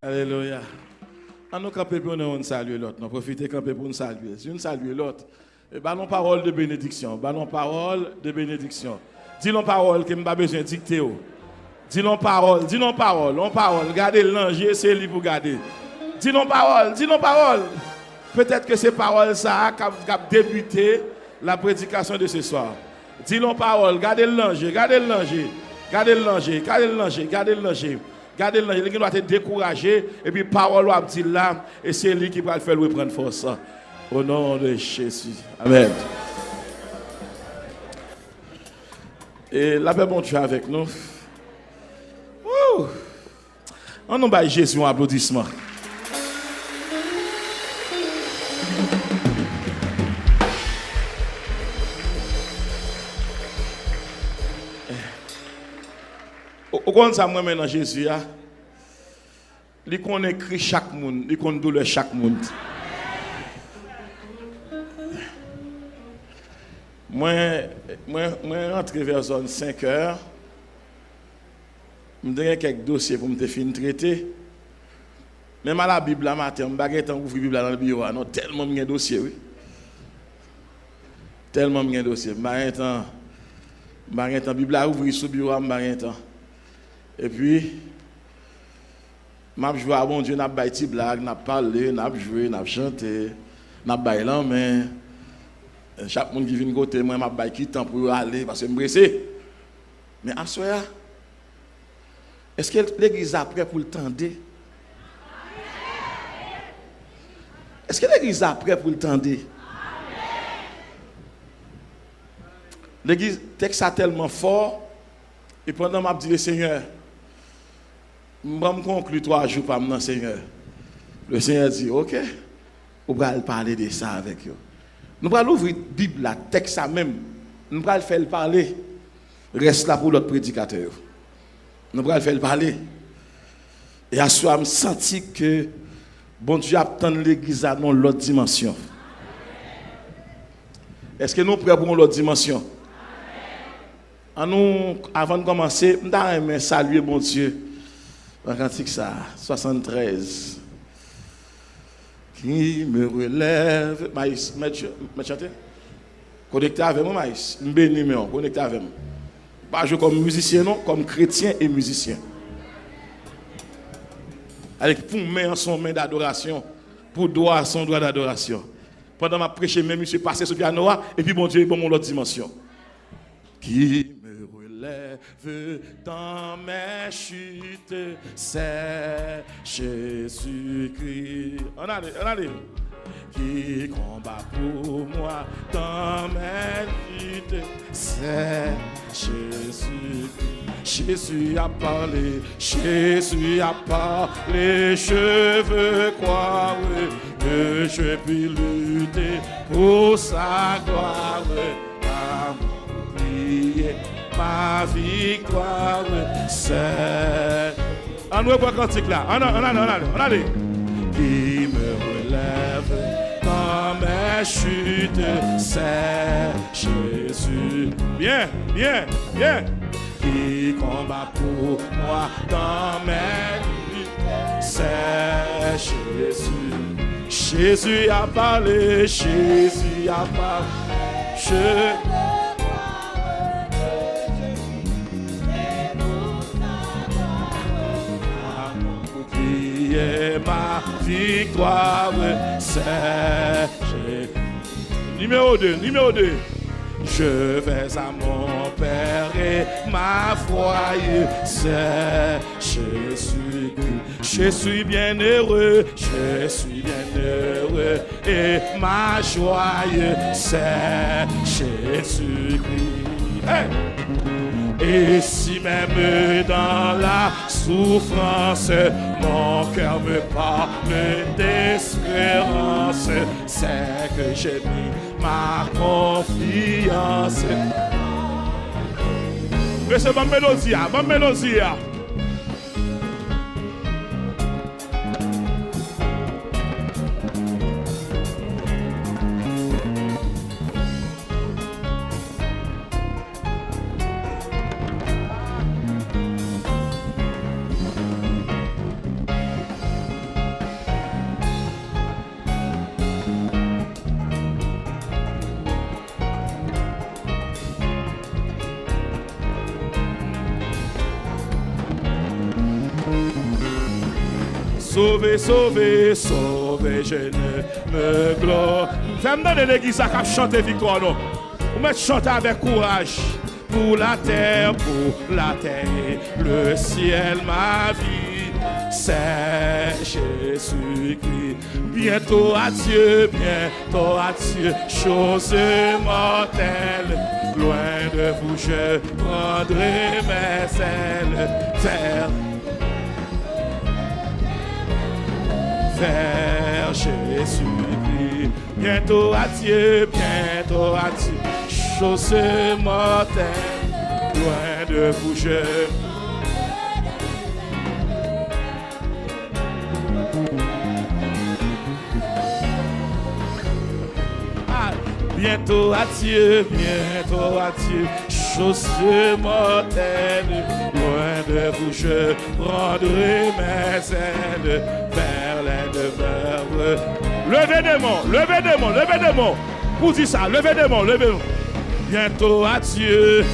Alléluia. On nous camper pour nous saluer l'autre. Nous profiter camper pour nous saluer. Si nous saluer l'autre, ballon parole de bénédiction. Ballon parole de bénédiction. Dis-nous parole que nous pas besoin de dicter. Dis-nous parole, dis-nous parole, on parole. Gardez l'ange, c'est lui pour garder. Dis-nous parole, dis-nous parole. Peut-être que ces paroles ça a débuté la prédication de ce soir. Dis-nous parole, gardez l'ange, gardez l'ange, gardez l'ange, gardez l'ange, gardez l'ange. Gardez l'ange, il doit être découragé et puis parole va dire là et c'est lui qui va le faire reprendre force. Au nom de Jésus. Amen. Et la paix bon Dieu avec nous. On nous bat Jésus un applaudissement. Au compte ça moi maintenant Jésus a il connaît écrit chaque monde, il connaît douleur chaque monde. Moi rentre vers zone 5 heures. Je donne quelques dossiers pour me finir traiter. Même à la Bible la matin, je vais ouvrir la Bible dans le bureau, non tellement de dossiers oui. Tellement de dossiers, je vais temps Bible a ouvrir sous bureau, je vais temps. Et puis, je joue à bon Dieu, je vais des blagues, je parlé, je joué, je chanté, je bailé, mais chaque monde qui vient de côté, moi, je vais qui temps pour aller parce que je suis pressé. Mais à ce moment, est-ce que l'église est prête pour le tendre? Est-ce que l'église est prête pour le tendre? L'église, texte est tellement fort, et pendant que je dis le Seigneur, je vais conclure 3 jours par mon Seigneur. Le Seigneur dit, ok, on va parler de ça avec vous. Nous allons ouvrir la Bible, la texte ça même. Nous allons faire parler. Reste là pour l'autre prédicateur. Nous allons faire parler. Et à ce moment, je senti que bon Dieu attend l'église dans l'autre dimension. Est-ce que nous sommes prêts pour l'autre dimension? Nous, avant de commencer, je vais saluer bon Dieu. Dans le cantique ça, 73. Qui me relève. Maïs, me chanter? Connecté avec moi, Maïs. Je bénis, mais connecté avec moi. Pas jouer comme musicien, non, comme chrétien et musicien. Avec pour main son main d'adoration, pour doigt son doigt d'adoration. Pendant ma prêche, même je suis passé sur le piano, et puis bon Dieu, il bon mon autre dimension. Qui me relève dans mes chutes, c'est Jésus-Christ. On allez. Qui combat pour moi dans mes chutes, c'est Jésus-Christ. Jésus a parlé, je veux croire que je puis lutter pour sa gloire. Ma victoire, c'est. On ne voit pas cantique là. On allez. Qui me relève dans mes chutes, c'est Jésus. Bien. Qui combat pour moi dans mes chutes, c'est Jésus. Jésus a parlé. Ma victoire, c'est numéro 2. Je vais à mon Père et ma foi, c'est Jésus-Christ. Je suis bien heureux et ma joie, c'est Jésus-Christ. Hey! Et si même dans la souffrance, mon cœur me parle d'espérance, c'est que j'ai mis ma confiance. Mais c'est ma mélodie. Sauvé, sauvé, sauvé, je ne me glorie. Fais-moi dans l'église à chanter victoire, non? Vous mettez chanter avec courage. Pour la terre, le ciel, ma vie, c'est Jésus-Christ. Bientôt à Dieu, chose mortelle. Loin de vous, je prendrai mes ailes vers Jésus-Christ. Bientôt à Dieu, chose mortelle. Loin de vous, je bientôt à Dieu, chose mortelle. Loin de vous, je prendrai mes ailes vers les demeures. Levez des mains. Pour dire ça, levez des mains. Bientôt à Dieu.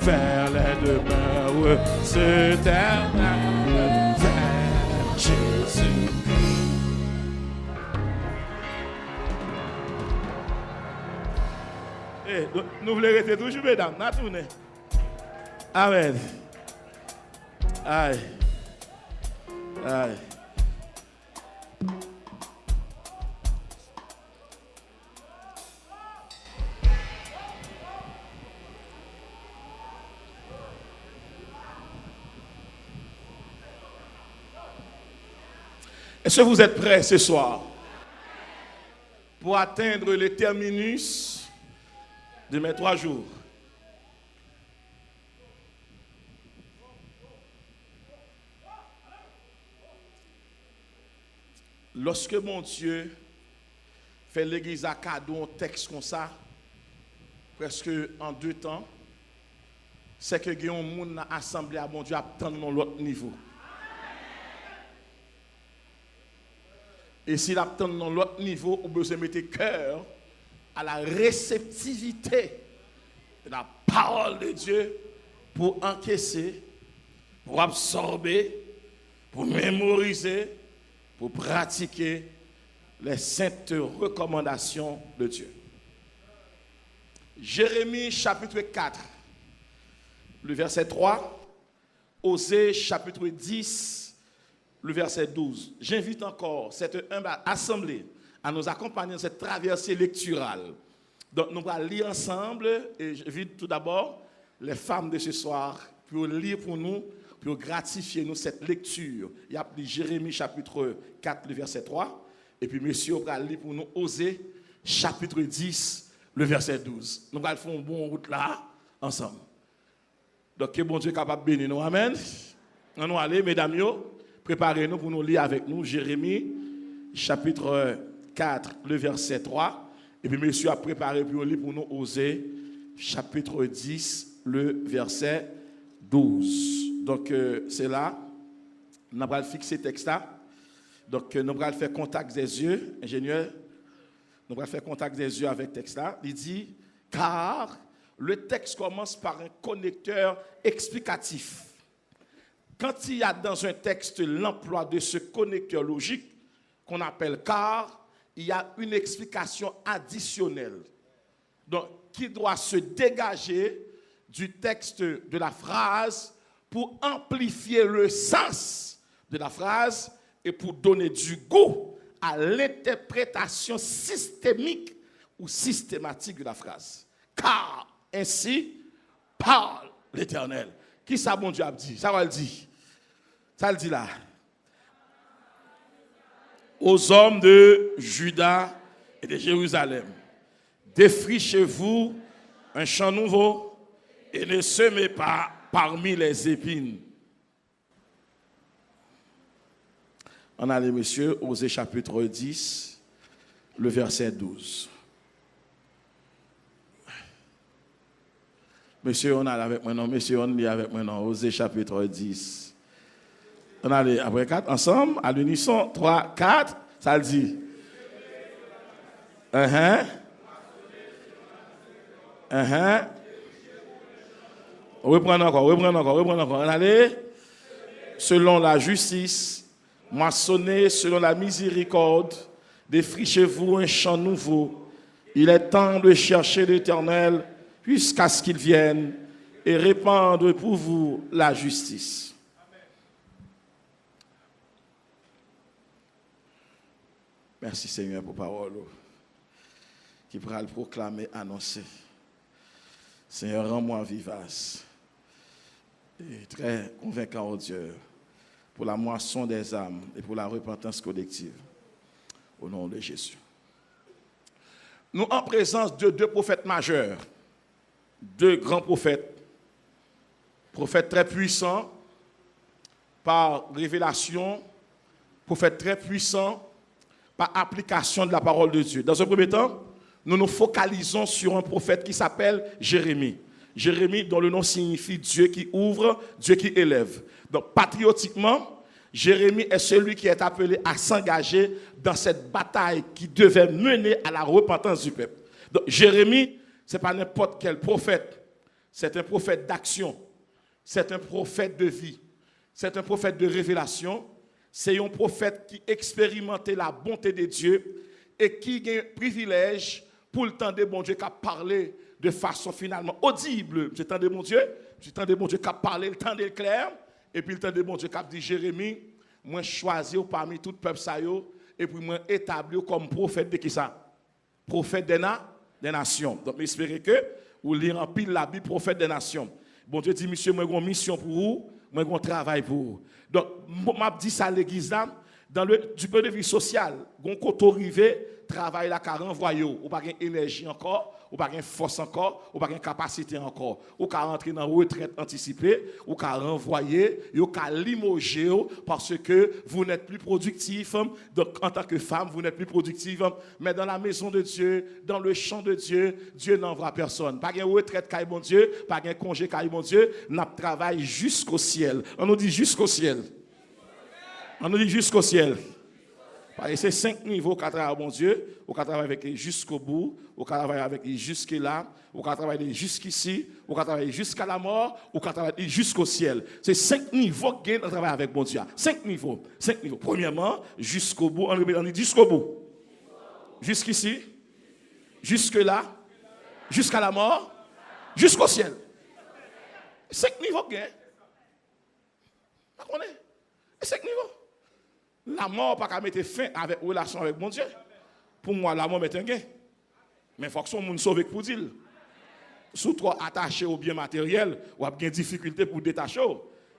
Vers les demeures éternelles, vers Jésus. Nous voulons rester toujours, mesdames, n'a tourné. Amen. Aïe. Est-ce que vous êtes prêts ce soir pour atteindre le terminus de mes 3 jours? Lorsque mon Dieu fait l'église à cadeau, un texte comme ça, presque en 2 temps, c'est que il y a un monde assemblé à mon Dieu à attendre l'autre niveau. Et s'il attend dans l'autre niveau, vous besoin de mettre cœur à la réceptivité de la parole de Dieu pour encaisser, pour absorber, pour mémoriser, pour pratiquer les saintes recommandations de Dieu. Jérémie chapitre 4, le verset 3, Osée chapitre 10, le verset 12. J'invite encore cette humble assemblée à nous accompagner dans cette traversée lecturale. Donc nous allons lire ensemble et j'invite tout d'abord les femmes de ce soir pour lire pour nous, pour gratifier nous cette lecture. Il y a Jérémie chapitre 4, le verset 3. Et puis messieurs, on va lire pour nous Osée chapitre 10, le verset 12. Nous allons faire une bonne route là, ensemble. Donc que bon Dieu est capable de bénir nous. Amen. On va aller, mesdames, préparez-nous pour nous lire avec nous Jérémie chapitre 4, le verset 3. Et puis monsieur a préparé pour lire pour nous Osée chapitre 10, le verset 12. Donc c'est là, nous allons fixer le texte là. Donc nous allons faire contact des yeux, ingénieur. Nous allons faire contact des yeux avec le texte là. Il dit, car le texte commence par un connecteur explicatif. Quand il y a dans un texte l'emploi de ce connecteur logique qu'on appelle car, il y a une explication additionnelle donc, qui doit se dégager du texte de la phrase pour amplifier le sens de la phrase et pour donner du goût à l'interprétation systémique ou systématique de la phrase. Car ainsi parle l'Éternel. Qui ça, bon Dieu a dit? Ça va le dire. Ça le dit là. Aux hommes de Juda et de Jérusalem, défrichez-vous un champ nouveau et ne semez pas parmi les épines. On a les messieurs, Osée chapitre 10, le verset 12. Monsieur, on a avec moi, non, monsieur, on lit avec moi, non, Osée chapitre 10. On a les après 4 ensemble, à l'unisson, 3, 4, ça le dit. Reprenons encore. Allez. Selon la justice, moissonnez selon la miséricorde, défrichez-vous un champ nouveau. Il est temps de chercher l'Éternel jusqu'à ce qu'il vienne et répandre pour vous la justice. Merci Seigneur pour parole qui pourra le proclamer, annoncer. Seigneur, rends-moi vivace et très convaincant, oh Dieu, pour la moisson des âmes et pour la repentance collective. Au nom de Jésus. Nous en présence de deux prophètes majeurs, deux grands prophètes très puissants par révélation, prophètes très puissants par application de la parole de Dieu. Dans un premier temps, nous nous focalisons sur un prophète qui s'appelle Jérémie. Jérémie, dont le nom signifie Dieu qui ouvre, Dieu qui élève. Donc, patriotiquement, Jérémie est celui qui est appelé à s'engager dans cette bataille qui devait mener à la repentance du peuple. Donc, Jérémie, ce n'est pas n'importe quel prophète. C'est un prophète d'action. C'est un prophète de vie. C'est un prophète de révélation. C'est un prophète qui expérimentait la bonté de Dieu et qui a un privilège pour le temps de bon Dieu qui a parlé de façon finalement audible. C'est le temps de mon Dieu. C'est le temps de bon Dieu qui a parlé, le temps de clair. Et puis le temps de bon Dieu qui a dit Jérémie, moi choisi parmi tout le peuple ça yo, et puis moi établi comme prophète de qui ça? Prophète des nations. Donc j'espère que vous lirez en pile la Bible, prophète des nations. Bon Dieu dit, monsieur, moi j'ai une mission pour vous, moi j'ai un travail pour vous. Donc, je dis ça à l'église là, du point de vue social, on peut arriver, travail là, car renvoyer, ou pas d'énergie encore, ou pas de force encore, ou pas de capacité encore, ou qu'à rentrer dans une retraite anticipée, ou qu'à renvoyer, ou qu'à limoger, parce que vous n'êtes plus productif. Donc, en tant que femme, vous n'êtes plus productive. Mais dans la maison de Dieu, dans le champ de Dieu, Dieu n'envoie personne. Pas de retraite, car mon Dieu, pas de congé, car mon Dieu, n'a travail jusqu'au ciel. On nous dit jusqu'au ciel. On nous dit jusqu'au ciel. C'est 5 niveaux qu'à travailler, mon Dieu. On travaille avec jusqu'au bout, on travaille avec jusque-là, on travaille jusqu'ici, on travaille jusqu'à la mort, on travaille jusqu'au ciel. C'est 5 niveaux qu'on travaille avec mon Dieu. 5 niveaux. 5 niveaux. Premièrement, jusqu'au bout. On dit jusqu'au bout. Jusqu'ici, jusque-là, jusqu'à la mort, jusqu'au ciel. 5 niveaux qu'on a. 5 niveaux. La mort n'a pas mettre fin avec la relation avec mon Dieu. Pour moi, la mort met un gain. Mais il faut que son monde sauve pour dire. Si tu es attaché au bien matériel, ou a des difficultés pour détacher.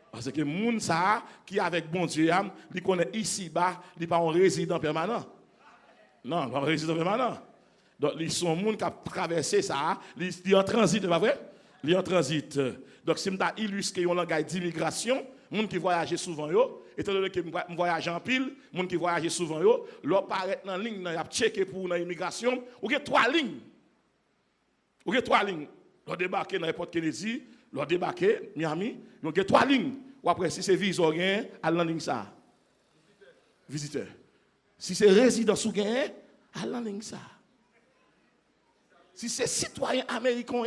Parce que les gens qui avec bon Dieu, ils connaissent ici-bas, ils ne sont pas un résident permanent. Non, pas un résident permanent. Donc, ils sont des gens qui ont traversé ça, ils sont en transit, c'est pas vrai? Ils sont en transit. Donc, si je illustre un langage d'immigration, les gens qui voyagent souvent, étant donné que je voyage en pile, les gens qui voyagent souvent, leur paraît dans la ligne, ils ont checké pour l'immigration, ou il y a 3 lignes. Ou il y a 3 lignes. Leur débarquer dans l'aéroport Kennedy, leur débarquer Miami, il y a 3 lignes. Ou après, si c'est viseur, à la ligne ça. Visiteur. Si c'est résident sous gain, à la ligne ça. Si c'est citoyen américain,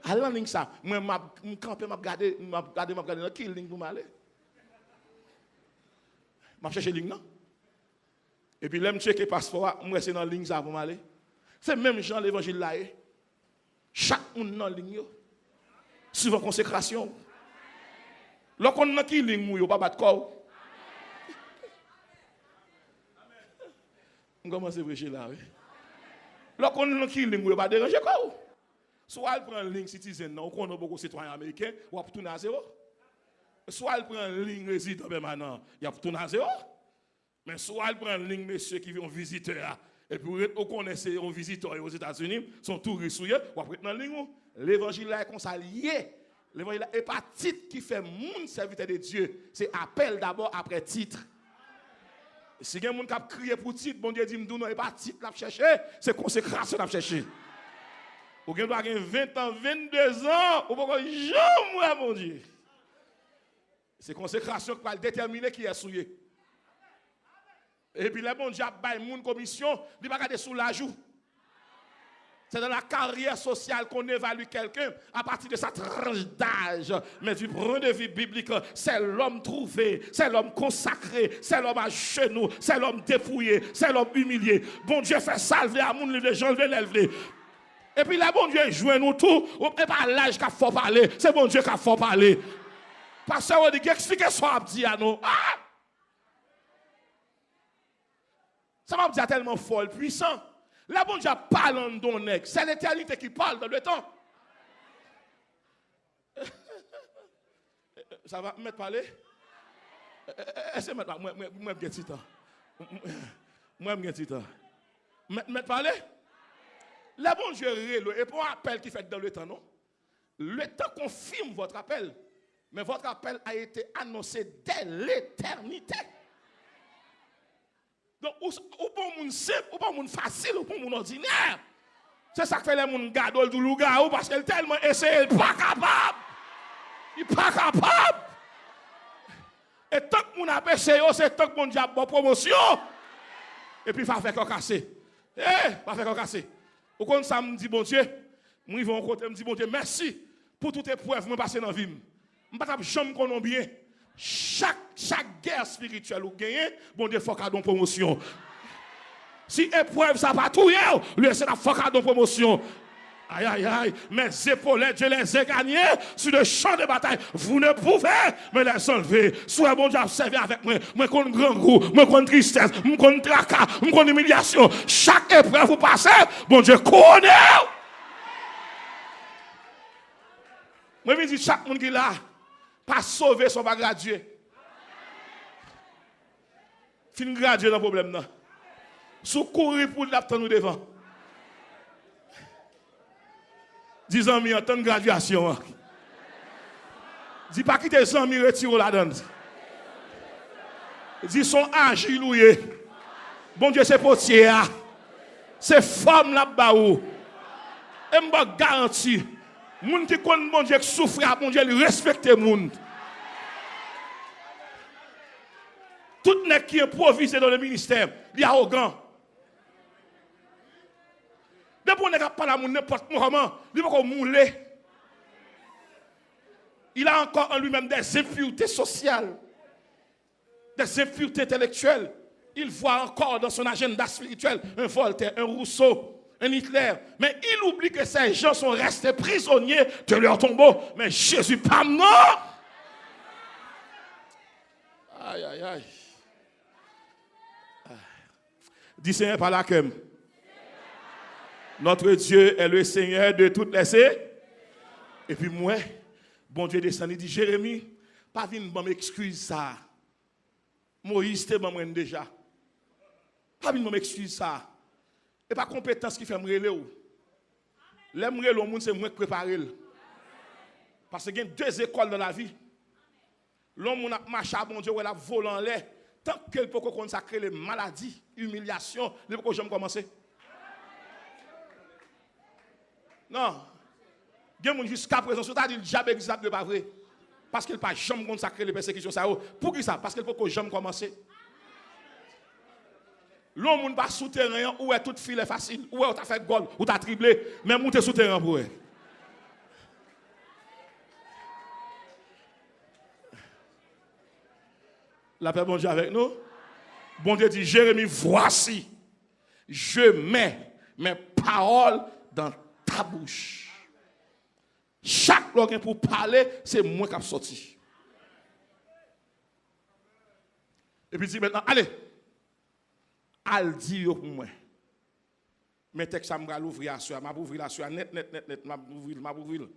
à la ligne ça. Moi, je campe, je regarde dans quelle ligne pour m'aller. Je cherche ligne, non? Et puis, là, je checker le passeport, je suis dans la ligne ça pour m'aller. C'est même Jean l'évangile là. Chaque monde dans la ligne. Suivant consécration. Lorsqu'on a qui ligne, on ne va pas battre corps. On commence à prêcher là. Lorsqu'on a qui ligne, on ne va pas déranger corps. Soit elle prend une ligne citizen, on connaît beaucoup de citoyens américains, ou va tourner à zéro. Soit elle prend une ligne résident permanent, il y a tourner à zéro. Mais soit elle prend une ligne monsieur qui vient visiteur, et puis on connaît un visiteur aux États-Unis, sont touristes, ou après dans la ligne, l'évangile là est comme ça lié. L'évangile n'est pas titre qui fait monde serviteur de Dieu, c'est appel d'abord après titre. Si quelqu'un qui a crié pour titre, bon Dieu dit, non, n'est pas titre l'a cherché, c'est consécration l'a cherché. Ou bien doit avoir 20 ans, 22 ans, ou pas jamais, mon Dieu. C'est consécration qui va déterminer qui est souillé. Et puis, le bon Dieu a une commission, il va garder sous la joue. C'est dans la carrière sociale qu'on évalue quelqu'un à partir de sa tranche d'âge. Mais du point de vue biblique, c'est l'homme trouvé, c'est l'homme consacré, c'est l'homme à genoux, c'est l'homme dépouillé, c'est l'homme humilié. Bon Dieu fait salver à mon les gens, l'élever. Et puis là, bon Dieu joue nous tout. Et pas l'âge qu'il faut parler, c'est bon Dieu qu'il faut parler. Parce qu'on dit, expliquez ce qu'on dit à nous. Ah! Ça m'a dit tellement fort, puissant. Là, bon Dieu parle en don. C'est l'éternité qui parle dans le temps. Ça va me parler? Est-ce que moi, je suis temps? Moi, je suis temps. Me parler? Là, bon Dieu, et pour un appel qui fait dans le temps, non? Le temps confirme votre appel. Mais votre appel a été annoncé dès l'éternité. Donc, ou pour moun simple, ou pour moun facile, ou pour moun ordinaire. C'est ça que fait les moun gadol du louga, parce qu'elle tellement essayé, il n'est pas capable. Il n'est pas capable. Et tant que moun a essayé, c'est tant que moun a bonne promotion. Et puis, il va faire qu'on casse. Va faire qu'on casse. Au compte ça, me dit, bon Dieu, moi, ils vont côté, me dit, bon Dieu, merci pour toute épreuve que je passe dans la vie. Je ne peux pas jamais connaître bien. Chaque guerre spirituelle ou gagne, bon Dieu, faut qu'il y ait une promotion. Si épreuve, ça va tout, laissez la faut qu'il y ait une promotion. Aïe, aïe, aïe, mes épaulettes, je les ai gagnées sur le champ de bataille. Vous ne pouvez me les enlever. Soit bon Dieu, observez avec moi. Moi, contre grand goût, moi, contre tristesse, moi, contre tracas, moi, contre humiliation. Chaque épreuve vous passez, bon Dieu, connaît. Moi, je dis, chaque monde qui est là, pas sauver son pas gradué. Fin gradué dans le problème. Sous courir pour l'attendre nous devant. 10 ans, en temps de graduation. Dis pas quitter les amis, retire là-dedans. Dis son agi loué. Bon Dieu, c'est potier. C'est femme là-bas. Et je garantis. Moun qui connaît bon Dieu qui souffre, bon Dieu, il respecte le monde. Tout le monde qui est improvisé dans le ministère, il est arrogant. Depuis qu'on n'a pas la moun n'importe comment, il va mouler. Il a encore en lui-même des impuretés sociales, des impuretés intellectuelles. Il voit encore dans son agenda spirituel un Voltaire, un Rousseau, un Hitler. Mais il oublie que ces gens sont restés prisonniers de leur tombeau. Mais Jésus pas mort. Aïe, aïe, aïe. Dis Seigneur par la queue. Notre Dieu est le Seigneur de toutes les œuvres. Et puis moi, bon Dieu descend, il dit, Jérémie, pas venir m'excuser ça. Moïse te m'en déjà. Pas venir m'excuser ça. Et pas compétence qui fait me relé ou. L'aime relé au monde c'est moi qui prépare. Parce qu'il y a deux écoles dans la vie. L'homme a marché à bon Dieu, il a volé en l'air. Tant qu'elle peut consacrer les maladies, humiliation, il peut jamais commencer. Non. Jusqu'à présent, c'est-à-dire que jamais exact de pas vrai. Parce qu'il n'a pas jamais consacré les persécutions. Pour qui ça? Parce qu'il ne peut jamais commencer. L'homme n'est pas souterrain, où est toute file facile, où est tu as fait goal, où tu as triplé, mais monter souterrain pour eux. La paix, bon Dieu avec nous. Bon Dieu dit, Jérémie, voici, je mets mes paroles dans ta bouche. Chaque login pour parler, c'est moi qui ai sorti. Et puis il dit maintenant, allez, al dit pour moi. Mes textes, ça m'a ouvrir à soi, m'a ouvrir la soi, net, m'a ouvrir.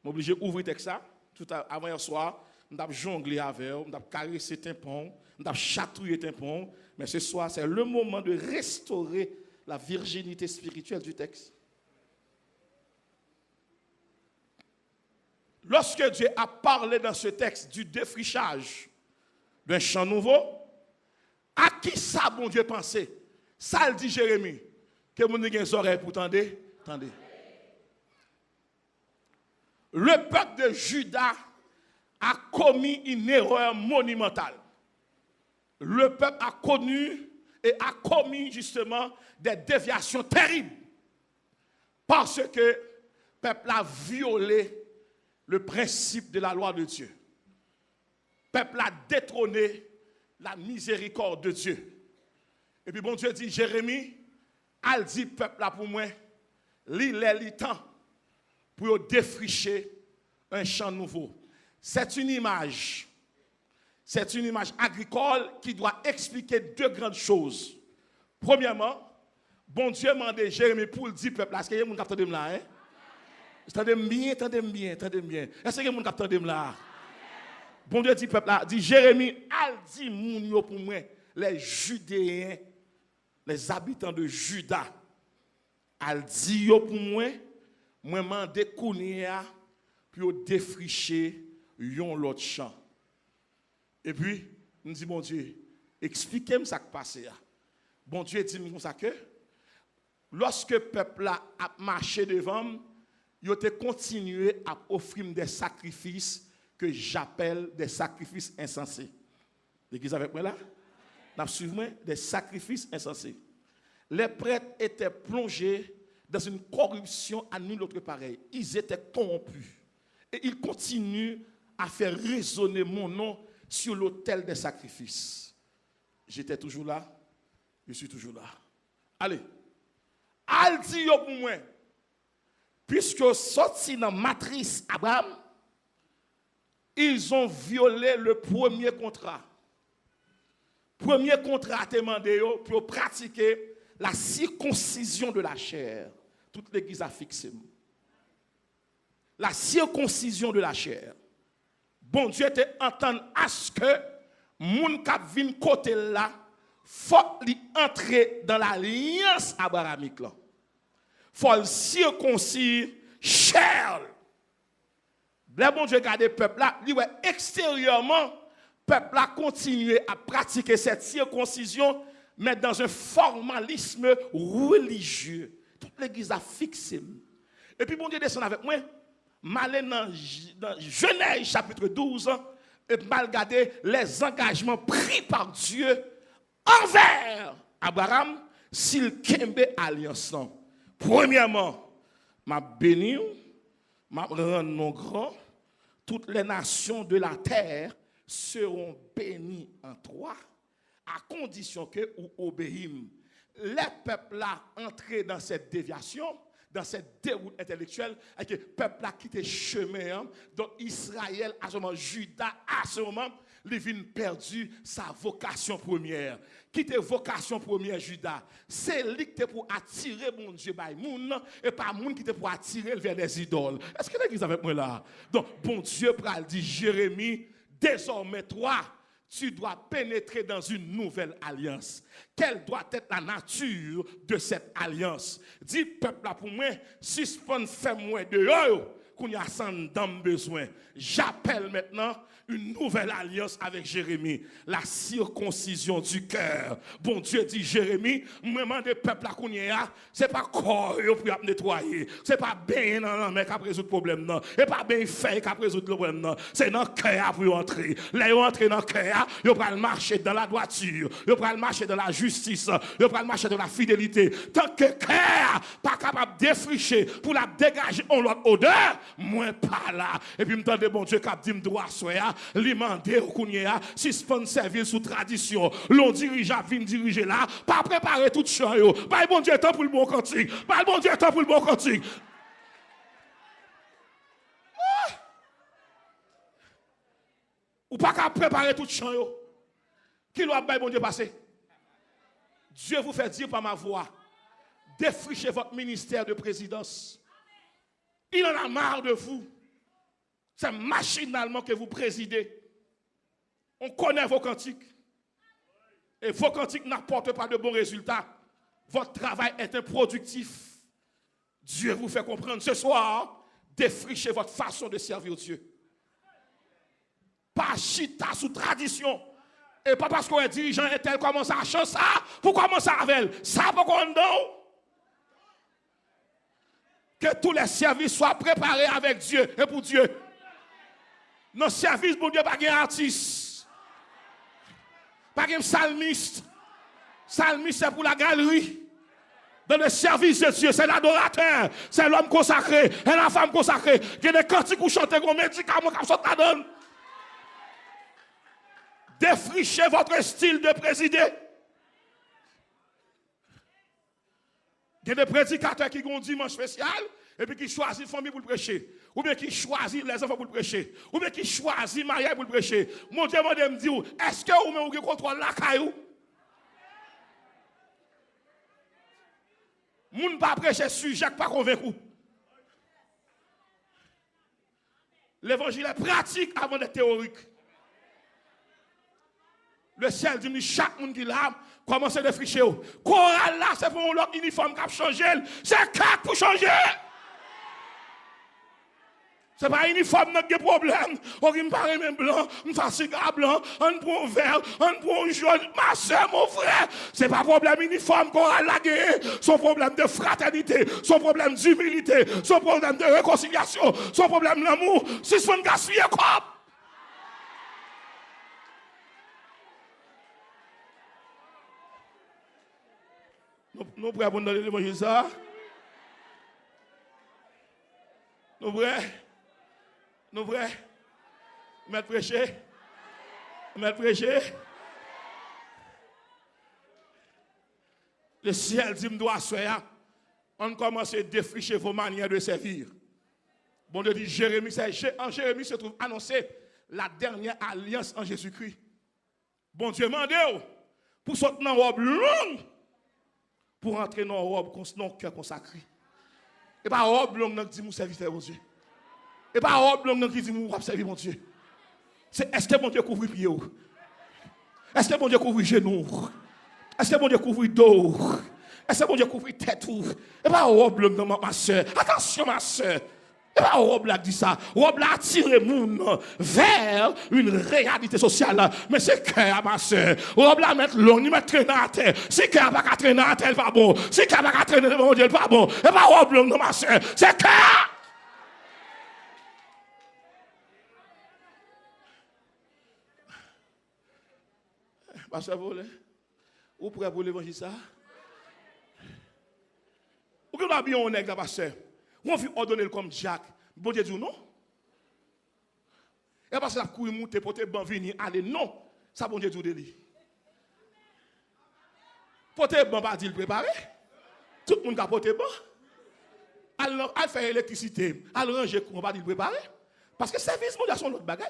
M'obligé d'ouvrir texte ça, tout avant hier soir, m'a jonglé avec, m'a caressé tympon, m'a chatouillé tympon, mais ce soir, c'est le moment de restaurer la virginité spirituelle du texte. Lorsque Dieu a parlé dans ce texte du défrichage d'un champ nouveau, à qui ça, bon Dieu, pensait? Ça le dit Jérémie, que vous avez des oreilles pour tendre. Le peuple de Juda a commis une erreur monumentale. Le peuple a connu et a commis justement des déviations terribles. Parce que le peuple a violé le principe de la loi de Dieu. Le peuple a détrôné la miséricorde de Dieu. Et puis bon Dieu dit, Jérémie, al dit peuple là pour moi, li temps pour défricher un champ nouveau. C'est une image agricole qui doit expliquer deux grandes choses. Premièrement, bon Dieu m'a demandé Jérémie pour le dire peuple là. Est-ce qu'il y a des gens qui entendent là? Hein? Entendez bien. Est-ce qu'il y a des gens qui entendent là? Bon Dieu dit peuple là, dit Jérémie, al dit moun yo pour moi, les Judéens, les habitants de Juda, al dit yo pour moi mandé kounia pour défricher yon l'autre champ. Et puis, nous dit bon Dieu, expliquez-moi ça qui passe là. Bon Dieu dit comme ça que lorsque le peuple a marché devant, il a continué à offrir des sacrifices que j'appelle des sacrifices insensés. L'église avec moi là? N'a suivi moi des sacrifices insensés. Les prêtres étaient plongés dans une corruption à nul autre pareil. Ils étaient corrompus. Et ils continuent à faire résonner mon nom sur l'autel des sacrifices. J'étais toujours là. Je suis toujours là. Allez. Al dit pour moi. Puisque sorti dans la matrice Abraham, ils ont violé le premier contrat. Premier contrat demandé pour pratiquer la circoncision de la chair. Toute l'église a fixé. La circoncision de la chair. Bon Dieu te entend à ce que moun k'ap vin côté là, faut li entrer dans l'alliance abrahamique là. Faut le circoncire chair. Le bon Dieu garde peuple là, lui ouais extérieurement peuple là continuer à pratiquer cette circoncision mais dans un formalisme religieux. Toute l'église a fixé. Et puis bon Dieu descend avec moi. Malé dans Genèse chapitre 12 et mal regarder les engagements pris par Dieu envers Abraham s'il kembe alliance. Premièrement, m'a béni, m'a rendre mon grand, toutes les nations de la terre seront bénies en toi à condition que ou obéissent. Les peuples là entrés dans cette déviation, dans cette déroute intellectuelle, et que le peuple a quitté le chemin, donc Israël, à ce moment, Juda, à ce moment, il vient perdu sa vocation première. Quitte vocation première, Juda, c'est lui qui était pour attirer mon Dieu, et pas moun qui était pour attirer vers les idoles. Est-ce que l'église avec moi là? Donc, bon Dieu, pral dit Jérémie, désormais toi, tu dois pénétrer dans une nouvelle alliance. Quelle doit être la nature de cette alliance? Dis peuple là pour moi, suspend fait moi de eux, qu'on y a sans dame besoin. J'appelle maintenant une nouvelle alliance avec Jérémie, la circoncision du cœur. Bon Dieu dit Jérémie, moi demande peuple là qu'on y a, c'est pas corps pour nettoyer, c'est pas bien non mais qui résoudre problème non, et pas bien fait qui résoudre le problème non, c'est dans cœur pour entrer. Là entrer dans cœur, yo pral marcher dans la droiture, yo pral marcher dans la justice, yo pral marcher dans la fidélité. Tant que cœur pas capable de défricher pour la dégager en l'autre odeur, moi pas là. Et puis m'tendez bon Dieu cap dit m'droit soya, li mandé ou kounya, suspend servir sous tradition. L'on dirigeant vient diriger là, pas préparer tout champ yo. Pas bon Dieu temps pour le bon cantique. Pas bon Dieu temps pour le bon cantique. Ou pas qu'à préparer tout champ yo. Qui doit bon Dieu passer? Dieu vous fait dire par ma voix, défrichez votre ministère de présidence. Il en a marre de vous. C'est machinalement que vous présidez. On connaît vos cantiques. Et vos cantiques n'apportent pas de bons résultats. Votre travail est improductif. Dieu vous fait comprendre ce soir, défrichez votre façon de servir Dieu. Pas chita sous tradition. Et pas parce qu'un dirigeant est tel commence à chanter ça, pour commencer avec elle. Ça pour qu'on donne. Que tous les services soient préparés avec Dieu et pour Dieu. Nos services pour Dieu, pas un artiste. Pas un psalmiste. Psalmiste, c'est pour la galerie. Dans le service de Dieu, c'est l'adorateur, c'est l'homme consacré, et la femme consacrée. Il y a des cantiques où chanter comme médicaments comme ça donne. Défrichez votre style de présider. Il y a des prédicateurs qui ont un dimanche spécial et puis qui choisissent la famille pour le prêcher. Ou bien qui choisissent les enfants pour le prêcher. Ou bien qui choisissent mariage pour le prêcher. Mon Dieu me dit, est-ce que vous avez contrôle la caillou? Moun pas prêcher sujet pas convaincu. L'évangile est pratique avant d'être théorique. Le ciel dit chaque monde qui l'a commence à défricher. Chorale là, c'est pour l'autre uniforme qui a changé. C'est quatre pour changer. Ce n'est pas un uniforme qui a problème. On me parle même blanc, on fait cigare blanc, on prend un vert, on prend un jaune. Ma soeur, mon frère, ce n'est pas un problème uniforme qu'on a lagué. Son problème de fraternité, son problème d'humilité, son problème de réconciliation, son problème d'amour. Si ce n'est pas gaspiller quoi. Nous prêts pour nous donner l'évangile ça? Nous prêts? Nous prêts? Mettre prêcher? Mettre prêcher? Le ciel dit, doit soyez. On commence à défricher vos manières de servir. Bon Dieu dit, en Jérémie se trouve annoncé la dernière alliance en Jésus-Christ. Bon Dieu mande pour sortir dans une robe longue. Pour entrer dans une robe, dans un cœur consacré. Et pas une robe longue qui dit mon serviteur, mon Dieu. Et pas une robe longue qui dit mon serviteur, mon Dieu. C'est est-ce que mon Dieu couvre les pieds? Est-ce que mon Dieu couvre les genoux? Est-ce que mon Dieu couvre le dos? Est-ce que mon Dieu couvre la tête? Et pas une robe longue, ma soeur. Attention, ma soeur. Et pas robe là dit ça. Robe là attire moun vers une réalité sociale. Mais c'est cœur ma soeur. Robe là mettre long, ni mettre traîner à terre. Si cœur pas traîner à terre pas bon. Si cœur pas traîner devant Dieu pas bon. Et pas robe long ma soeur. C'est cœur. Pasteur Volé. Ou prêt pour l'évangile ça? Ou que nous bien on est pasteur. On veut ordonner comme Jacques. Bon Dieu dit non. Et parce que la couille monte pour te ban venir aller non. Ça bon Dieu dit de lui. Pour te ban pas dit préparer. Tout le monde a porté ban. Elle fait électricité, elle ranger courant pas dit préparer. Parce que service mondial sont l'autre bagaille.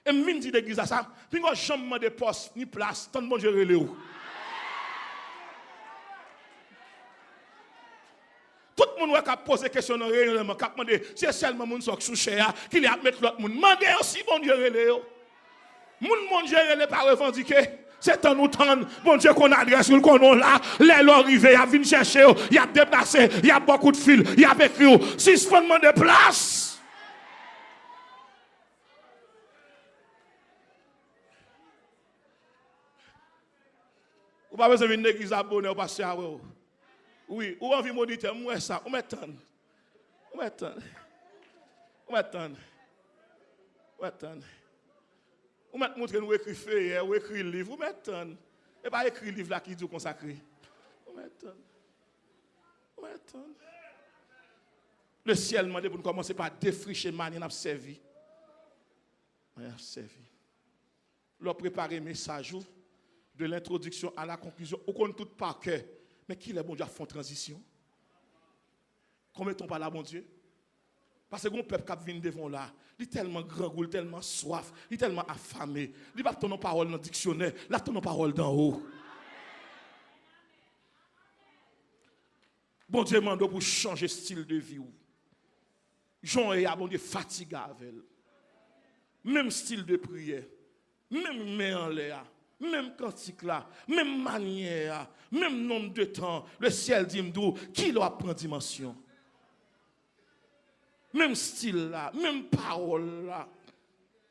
Et mine dit d'église à ça, puis on jamais de poste ni place, tant de monde gérer les roues. Tout le monde qui a posé question dans le réunion, qui a demandé, c'est seulement les gens qui sont chouchés, qui a mettre l'autre monde. Demandez aussi, bon Dieu, les gens. Moun gérer les pas revendiquer. C'est un nous tendre, bon Dieu, qu'on adresse, qu'on a là, les gens arrivent, ils viennent chercher, ils ont déplacé, il y a beaucoup de fils, il y a écrit, 6 fondements de place. Vous n'avez pas besoin d'une église abonnée au pasteur. Oui, ou envie mauditer, moi ça, on m'attend. On m'attend. On m'attend. On m'attend. On m'a montré nous écrire feuille, ou écrire livre, on m'attend. Et pas écrire livre là qui dit consacré. On m'attend. On m'attend. Le ciel m'a dit pour nous commencer par défricher manière n'a servi. On a servi. Leur préparer message de l'introduction à la conclusion, on compte tout par cœur. Mais qui est bon Dieu à faire transition? Combien de temps par là, bon Dieu? Parce que mon peuple qui vient devant là, il est tellement grand, il est tellement soif, il est tellement affamé. Il va ton parole dans le dictionnaire, là ton parole d'en haut. Bon Dieu demande pour changer style de vie. Jean et bon Dieu fatigué avec elle. Même style de prière, même main en l'air. Même cantique là, même manière, même nombre de temps, le ciel dit m'dou, qui leur prend dimension. Même style là, même parole là,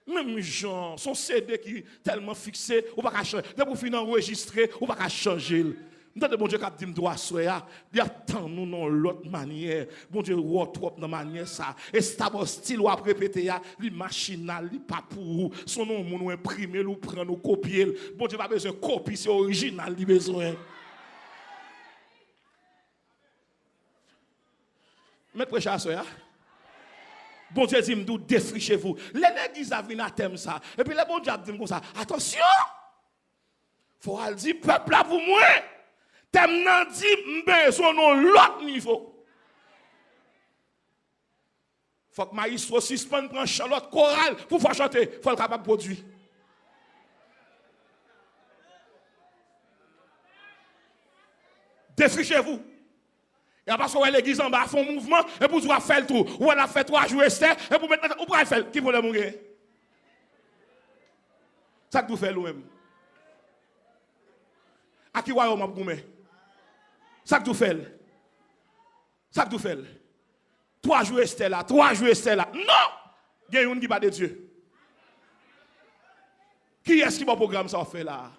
même genre, son CD qui est tellement fixé, ou pas changer. Dès pour finir enregistrer, ou pas changer. Entendez, bon Dieu, qui dit, doit soya, il attend nous dans l'autre manière. Bon Dieu, trop dans manière ça. Et c'est d'abord style ou à répéter, li machinal, li pas pour son nom, nous imprimer, nous prendre, nous copier. Bon Dieu, pas besoin de copier, c'est original, li besoin. Mettez prêcher à soya. Bon Dieu dit, me défrichez-vous. L'église a vu à thème ça. Et puis le bon Dieu dit comme ça, attention, faut aller dire, peuple là pour moi. T'aimes nan dit besoin non l'autre niveau. Faut que maïs soit suspend prend Charlotte chorale pour faire chanter, faut le capable produire. Défrichez-vous. Et après ça l'église en bas font mouvement et pour toi faire le tour. Ou elle a fait 3 jours Esther et pour maintenant ou pour faire qui pour le mourir. Ça que vous faites vous-même. À qui royaume a goumé. Ça que vous faites. Ça que vous faites. 3 jours Esther là, 3 jours Esther là. Non! Il y a une qui bat de Dieu. Qui est-ce qui va programme ça fait là?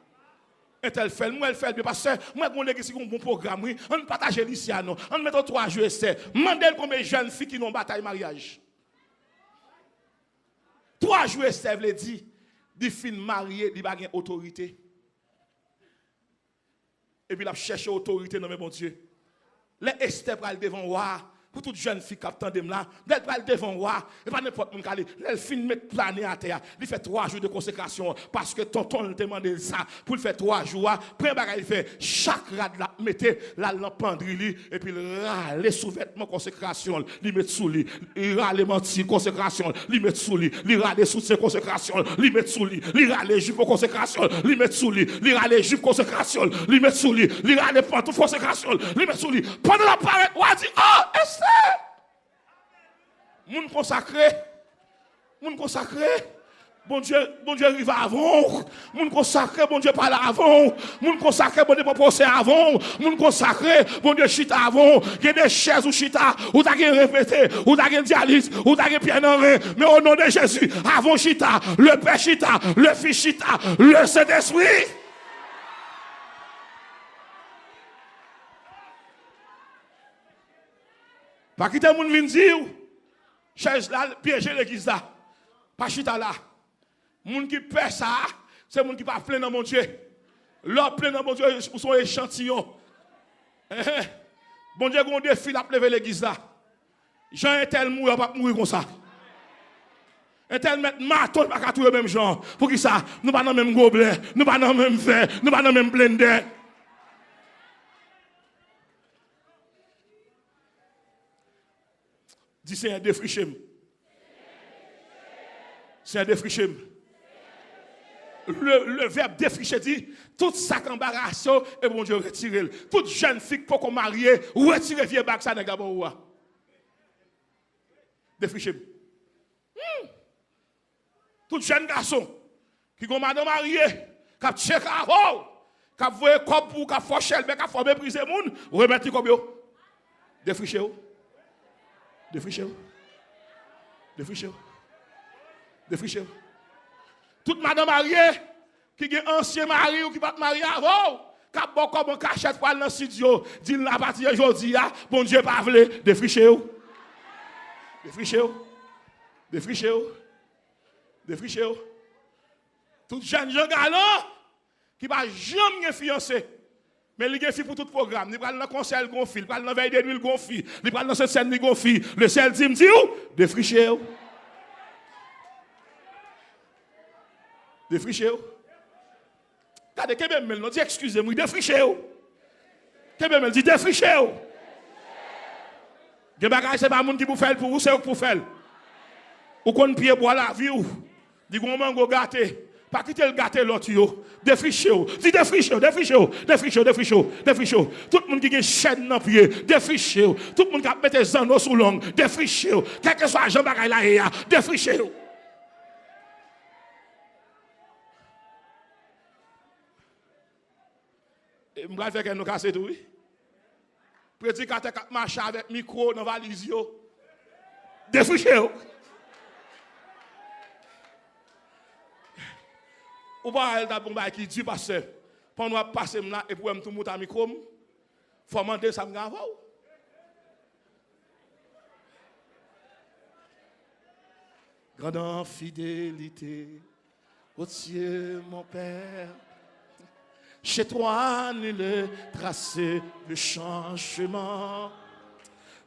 Et elle fait, moi elle fait, parce que moi je suis un bon programme, oui. On partage l'ici, non. On met 3 jours Esther. Mandel combien de jeunes filles qui n'ont bataille mariage. 3 jours Esther veut dire, des filles mariées, des bagues autorité. Et puis, il a cherché autorité dans mes bon Dieu. Les Esther pral devant roi, pour toute jeune fille qui attend là, elle pral devant roi, et pas n'importe qui aller. Elle finit mettre planer à terre. Il fait 3 jours de consécration parce que tonton demandé ça pour le faire 3 jours. Premier bagage il fait chaque rad là mettez la lampe pendrili et puis les sous-vêtements consécration, il met sous lui, il râle menti consécration, il met sous lui, il râle sous ses consécration, il met sous lui, il râle jupe consécration, il met sous lui, il râle jupe consécration, il met sous lui, il râle pantoufle consécration, il met sous lui. Pendant la parade, on dit oh Esther. Moun consacré, bon Dieu arrive avant, moun consacré, bon Dieu parle avant, moun consacré, bon Dieu propose avant, moun consacré, bon Dieu chita avant, il y a des chaises ou chita, ou t'as qu'à répéter, ou t'as qu'à dialyse, ou t'as qu'à pied dans rien, mais au nom de Jésus, avant chita, le Père chita, le Fils chita, le Saint-Esprit. Pas quitter moun vin dire, chaise là, piéger l'église là, pas chita là. Moun qui perd ça, c'est moun qui pas plein dans mon Dieu. L'homme plein dans mon Dieu, ou son échantillon. Bon Dieu, on défi la lever l'église là. Jean est tel mourir, pas mourir comme ça. Et tel mettre marteau, pas tout le même genre. Pour qui ça? Nous pas dans le même gobelet, nous pas dans le même verre, nous pas dans le même blender. Dis Seigneur, défrichez-moi. Seigneur, défrichez-moi. Le verbe défricher dit, tout ça qu'embarrasse, et bon Dieu, retirez-le. Toute jeune fille pour qu'on marie, retirez vieux bac ça dans Gaboua. Défrichez-moi. Tout jeune garçon qui ont madame mariée, qui a checké avant, qui a voué comme pour, qui a forché, qui a formé briser le monde, remettez comme yo. Défrichez-vous. Défrichez-vous. Défrichez-vous. Défrichez-vous. Toute madame mariée, qui est ancien mari ou qui va te marier avant, qui a bon comme un cachette pour aller dans le studio, dit la partie aujourd'hui, bon Dieu pas voulu, défrichez-vous. Défrichez-vous. Défrichez-vous. Défrichez-vous. Tout jeune galant, qui va jamais fiancé. Mais il est pour tout programme. Il va dans le conseil, il gonfle. Il va dans la veille de nuit, il gonfle. Il va dans cette scène, il gonfle. Le ciel dit, défrichez-vous. Défrichez-vous. Regardez, Kébemel nous dit, excusez-moi, défrichez-vous. Kébemel dit, défrichez-vous. Des bagages, c'est pas le monde qui vous fait pour vous, c'est vous pour faire. Ou qu'on pied bois la vie ou. Dit qu'on mango gâté. Pas quitter le gâté l'autre yo. Défrichez-vous. Dis défrichez-vous, défrichez-vous, défrichez-vous, défrichez-vous, défrichez-vous. Tout le monde qui a une chaîne dans le pied, défrichez-vous. Tout le monde qui a mis des anneaux sous l'ongle, défrichez-vous. Quel que soit Jean Bagay là, défrichez-vous. Et je vais faire que nous casser tout, oui. Prédicateur qui marche avec micro dans la valise, défrichez-vous. Ou pas elle t'a bon qui dit parce que pendant passer là et pour me tout monter micro Faut demander ça me grave. Grande infidélité, ô Dieu mon Père, chez toi nul est tracé le changement.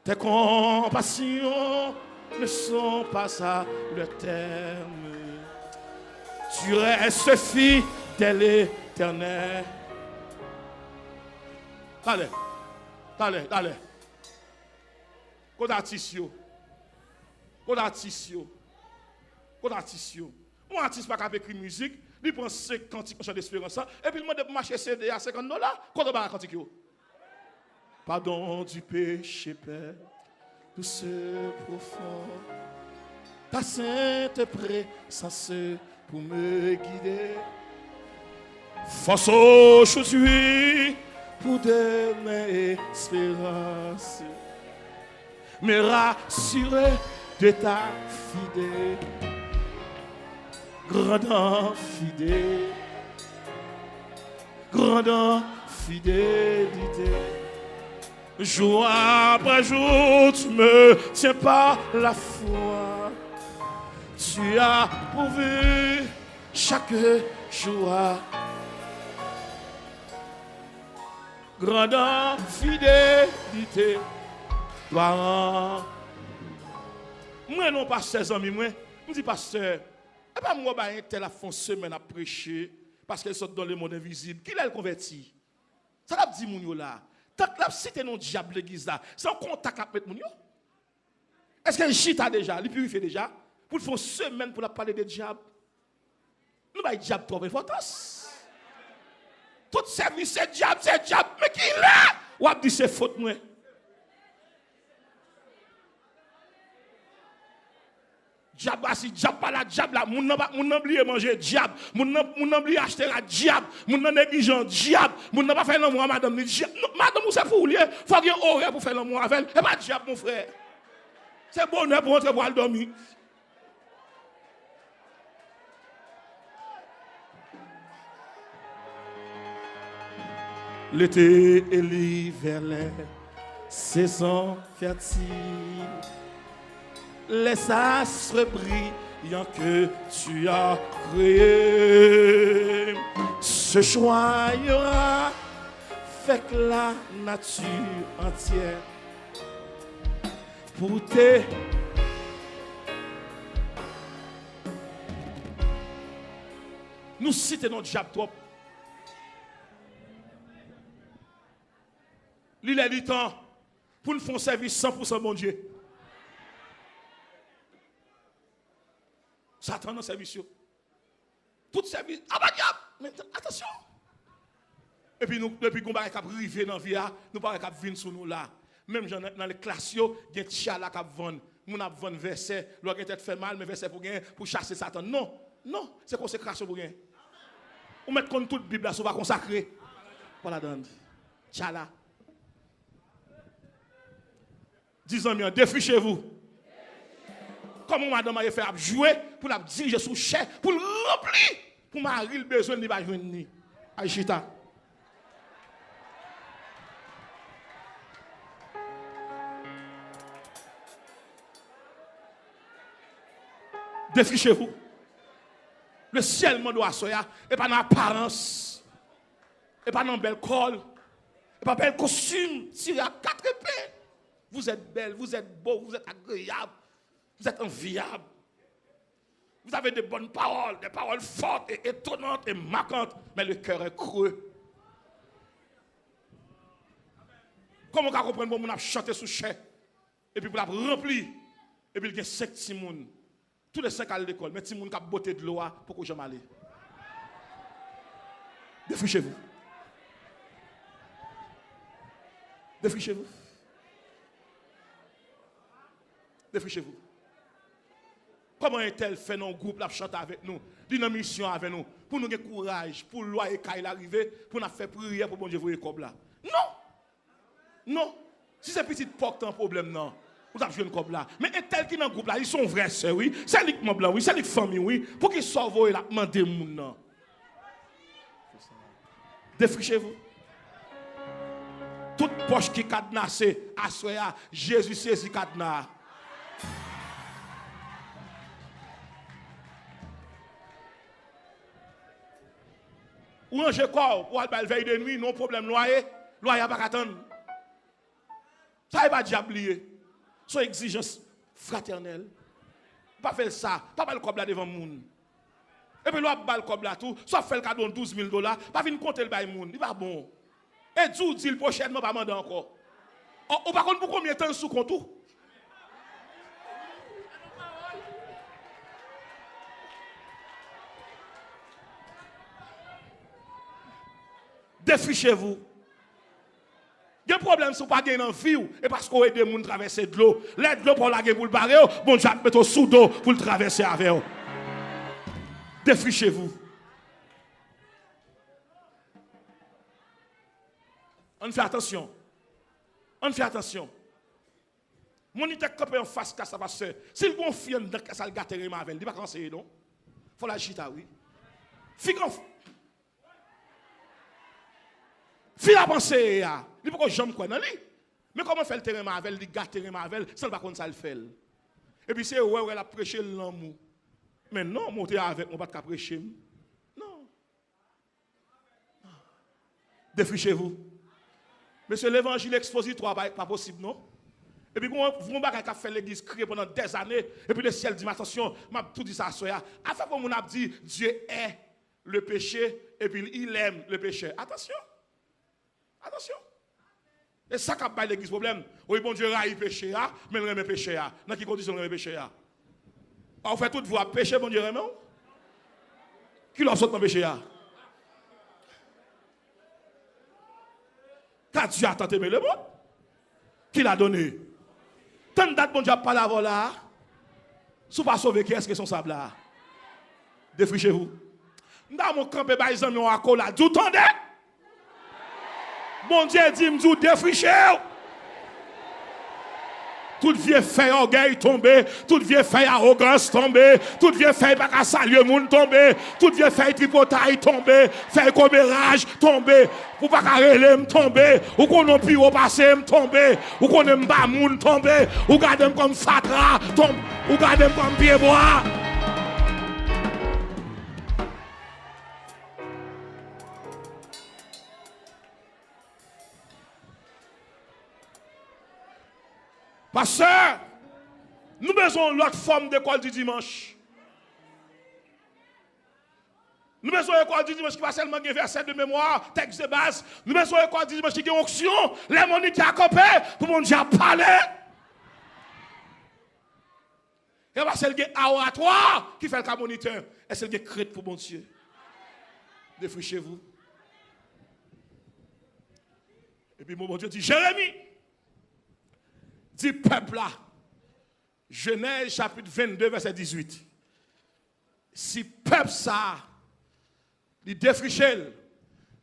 Tes compassions ne sont pas à leur terme. Tu restes fidèle éternel. Allez. Qu'on artiste yo. Un artiste pas capable écrire musique, il prend 5 cantiques chant d'espérance et puis il demande de marcher CD à $50. Quand on va cantique yo. Pardon du péché, Père, tout ce profond. Ta sainte présence pour me guider. Force aujourd'hui pour demain espérance. Me rassurer de ta fidélité. Grande fidélité. Jour après jour, tu me tiens par la foi. Tu as pourvu chaque jour. Grande fidélité. Moi non pas 16 ans, moi me dis pasteur. Et pas moi un tel a fait une semaine à prêcher parce qu'elle sort dans le monde invisible. Qui l'a converti? Ça l'a dit moun yo là. Tant que la cité non diable l'église là, sans contact avec moun yo. Est-ce qu'un chita déjà, il purifie déjà pour faire une semaine pour la parler de diable? Nous ba diable trop importance. Tout service c'est diable, mais qui là? Ou a dit c'est faute moi. Diable assis, diable pas la diable là, moun nan oublié manger diable, moun nan oublié acheter la diable, moun nan négligent diable, moun nan pas faire l'amour à madame ni diable. Madame ou c'est pour lier, faut qu'il y ait horaire pour faire l'amour avec elle, et pas diable mon frère. C'est bonheur pour rentrer pour aller dormir. L'été et l'hiver, les saisons fertiles. Les astres brillants que tu as créés se joignera avec la nature entière pour te nous citer notre diable trop. L'île est du temps pour nous faire un service 100% bon Dieu. Satan dans service. Tout service. Ah bah diable! Attention! Et puis nous, depuis qu'on va arriver dans la vie, nous ne pouvons pas venir sur nous là. Même dans les classes, il y a des tchiala qui vendent. Nous avons vendu verset. L'on a peut-être fait mal, mais verset pour chasser Satan. Non, c'est consécration pour gagner. On met contre toute Bible là, on va consacrer. Voilà, donne. Tchala. 10 ans, défichez-vous. Comment madame a fait jouer pour la diriger sous chair, pour le remplir, pour marier le besoin de ne joindre ni. Aïchita. Défichez-vous. Le ciel me doit soya, et pas dans l'apparence, et pas dans belle col, et pas bel costume, tiré à 4 épées. Vous êtes belle, vous êtes beau, vous êtes agréable. Vous êtes enviable. Vous avez de bonnes paroles, des paroles fortes et étonnantes et marquantes, mais le cœur est creux. Comment on peut comprendre qu'on a chanté sous chair et puis pour la remplir et puis il y a 5 timouns. Tous les 5 à l'école, mais timouns qui ont beauté de l'eau pour que j'aime aller. Défichez-vous. Défichez-vous. Défichez-vous. Comment est-elle fait dans groupe la chanter avec nous, d'une mission avec nous, pour nous avoir courage, pour loi et caille l'arrivée, pour nous faire prière pour bon Dieu vous comme là. Non. Si c'est petit porte un problème non. Vous avez joué une comme là. Mais est-elle qui dans groupe là, ils sont vrais sœurs oui, c'est les blanc oui, c'est les famille oui, pour qu'ils sauvent et la demander moun non. Défrichez-vous. toute poche qui cadenassée, à soya, Jésus saisit cadenas. Ou un corps pour aller veille de nuit, non problème, loyer pas attendre. Ça n'est pas diablier. Son exigence fraternelle. Pas faire ça, pas le cob là devant le monde. Et puis, l'autre le cob là tout, soit fait le cadeau de $12,000, pas venir compter le bail monde, il pas bon. Et Dieu dit le prochainement, pas demander encore. On par contre, pour combien de temps sous compte tout? Défichez-vous. Il y a un problème si vous n'avez pas gagné en vie, et parce qu'on aide des gens à traverser de l'eau. L'aide de l'eau pour la guerre pour le barrer, bon, je vais mettre sous d'eau pour le traverser avec vous. Défichez-vous. On fait attention. On fait attention. Mon idée est en face de ça, parce que s'il confie dans ça, le gâteau avec elle, il ne va pas conseiller, non? Il faut la chita, oui. Fille a pensé, il ne peut pas jamais quoi dans lui. Mais comment faire le terrain avec elle, il gâte le terrain avec elle, sans pas qu'on ça le fait. Et puis c'est ouais, elle a prêché l'amour. Mais non, monter avec moi, pas de prêcher. Non. Défrichez-vous. Monsieur, l'évangile expositoire, pas possible, non? Et puis, vous avez fait l'église crier pendant des années, et puis le ciel dit, attention, m'a tout dit ça à soya. Afin que mon a dit, Dieu est le péché, et puis il aime le péché. Attention. Attention. Et ça qui a l'église problème. Oui, bon Dieu, raille péché, mais il aime péché. Dans quelles conditions il aime péché? On fait tout voir péché, bon Dieu, non? Qui l'a sauté dans le péché? Quand Dieu a tenté le monde, qui l'a donné? Tant de date, bon Dieu, pas la là. Si vous ne pas sauver, qui est-ce que son sable là? Défrichez-vous. Dans mon camp, les amis ont accord là. Vous tendez? Bon Dieu dit, m'dou défrichez. Tout vieux fait orgueil tomber, tout vieux fait arrogance tomber, tout vieux fait pas saluer moun tomber, tout vieux fait tripotaille tomber, fait commérage tomber, pour pas relem tomber, ou qu'on non plus au passé tomber, ou qu'on aime pas moun tomber, ou garder comme fatra tomber, ou garder comme pied bois. Pasteur, nous besoin l'autre forme d'école du dimanche. Nous besoin l'école du dimanche qui va seulement des versets de mémoire, texte de base. Nous besoin l'école du dimanche qui a une onction, les monies qui accompagnent pour mon Dieu parler. Et pas celle qui est oratoire qui fait le moniteur, et celle qui est crête pour mon Dieu. Défrichez-vous. Et puis mon Dieu dit, Jérémie, dit peuple là, Genèse chapitre 22, verset 18. Si peuple ça, il défriché,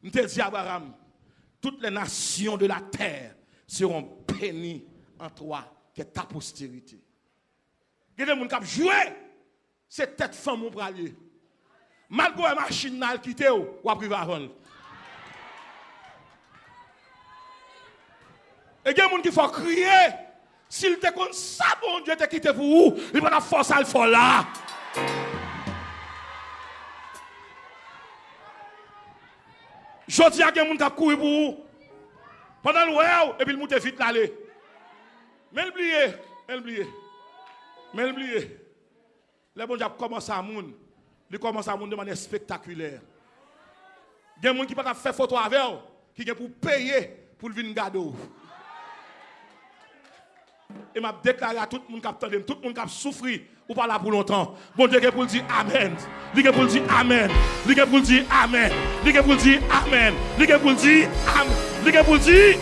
nous te dit Abraham, toutes les nations de la terre seront bénies en toi, que ta postérité. Il y a des gens qui ont joué, c'est tête femme ou bralier. Malgré la machine n'a quitté ou a pris parole. Et il y a des gens qui font crier. S'il te compte ça, bon Dieu te quitté pour vous, il va la force à le faire là. Je dis à quelqu'un qui a couru pour vous. Pendant le ouais, et puis il monte vite l'aller. Mais oubliez. Les bon Dieu commencent à moun. Il commence à moun de manière spectaculaire. Il y a des gens qui ne peuvent pas faire photo avec eux, qui sont pour payer pour venir garder. Et m'a déclaré à tout le monde qui a entendu, tout le monde qui a souffert, ou pas là pour longtemps. Bon Dieu, pour dire Amen. Dieu pour dire Amen. Dieu pour dire Amen. Dieu pour dire Amen. Dieu pour dire Amen. Dieu pour dire.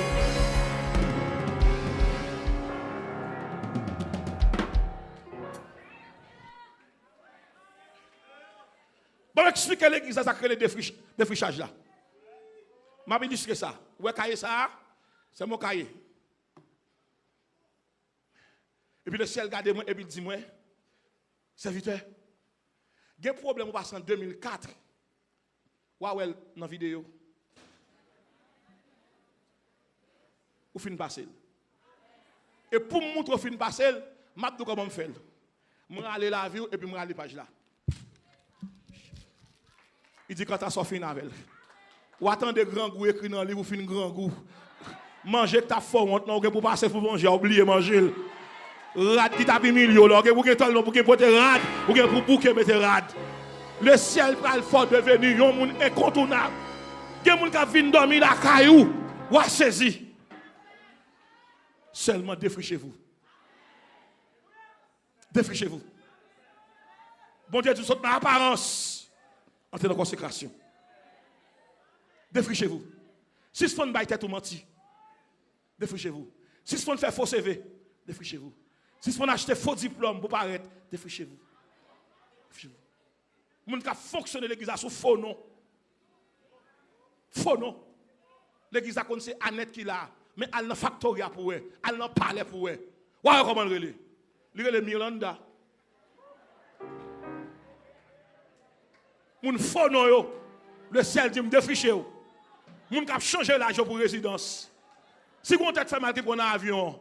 Bon, expliquez l'église à créer le défrichage là. M'a dit que ça. Où est cahier ça? C'est mon cahier. Et puis le ciel regarde moi et puis dit moi, serviteur, il y a un problème en 2004. Waouh, dans la vidéo. ou fin passer. Et pour me montrer fin passer, m'a dit comment me faire. Je vais aller la vie et puis je vais aller page là. Il dit quand tu as sorti avec elle. Ou attendez grand goût écrit dans le livre ou fin grand goût. Manger que tu as fort, non, pour passer pour manger, oublier manger. Rad qui t'a mis million, là, pour que tu aies pour porter rad, ou pour bouquet mettre rad. Le ciel pral fort devenir un monde incontournable. Quelqu'un moun ka vinn dormir la caillou, ou a saisi. Seulement défrichez-vous. Défrichez-vous. Bon Dieu, tu sautes dans l'apparence. Entrez dans la consécration. Défrichez-vous. Si ce fond baille tête ou menti, défrichez-vous. Si ce fond fait faux CV, défrichez-vous. Si ce fond acheter faux diplôme pour paraître, défrichez-vous. Défrichez-vous. Moun ka fonctionner l'église sous faux nom. Faux nom. L'église a c'est Annette qui l'a, mais elle n'a factoria pour elle, elle n'a parlé pour elle. Ouais, comment elle relève? Elle relève Miranda. Moun faux nom yo, le ciel dit me défricher yo. Moun ka changer l'argent pour résidence. Si vous avez fait mal pour un avion,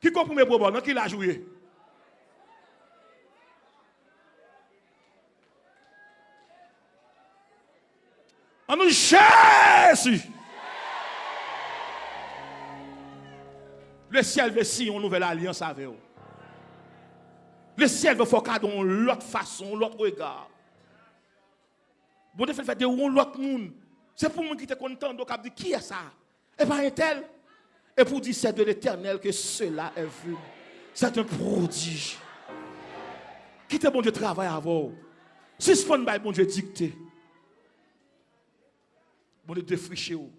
qui comprend mes problèmes, qui l'a joué? On nous Jésus. Le ciel veut signer une nouvelle alliance avec vous. Le ciel veut faire cadeau l'autre façon, l'autre regard. Bon Dieu fait de l'autre monde. C'est pour moi qui te content donc dit qui est ça? Et pas un tel. Et pour dire c'est de l'Éternel que cela est vu. C'est un prodige. Qui te bon Dieu travaille avec vous. Si ce n'est pas bon Dieu dicté. Bon Dieu défricher vous.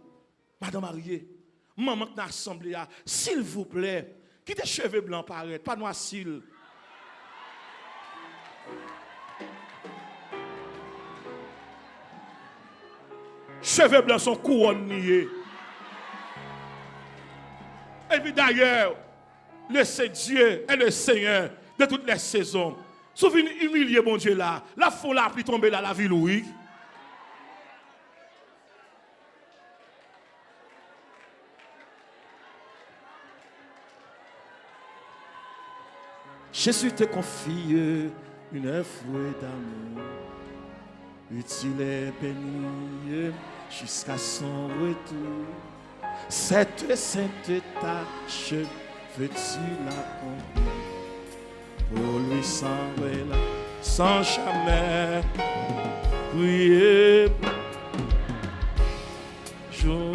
Madame mariée, maman qui n'a assemblée, s'il vous plaît, qui tes cheveux blancs paraître, pas noir cils. Cheveux blancs sont couronnés. Et puis d'ailleurs, le Dieu est le Seigneur de toutes les saisons. Souvenez humilier mon Dieu là. La foule a pris tomber là la ville oui. Jésus te confie une fouet d'amour, utile et béni jusqu'à son retour. Cette sainte tâche, veux-tu l'accomplir pour lui sembler sans jamais prier? Jour.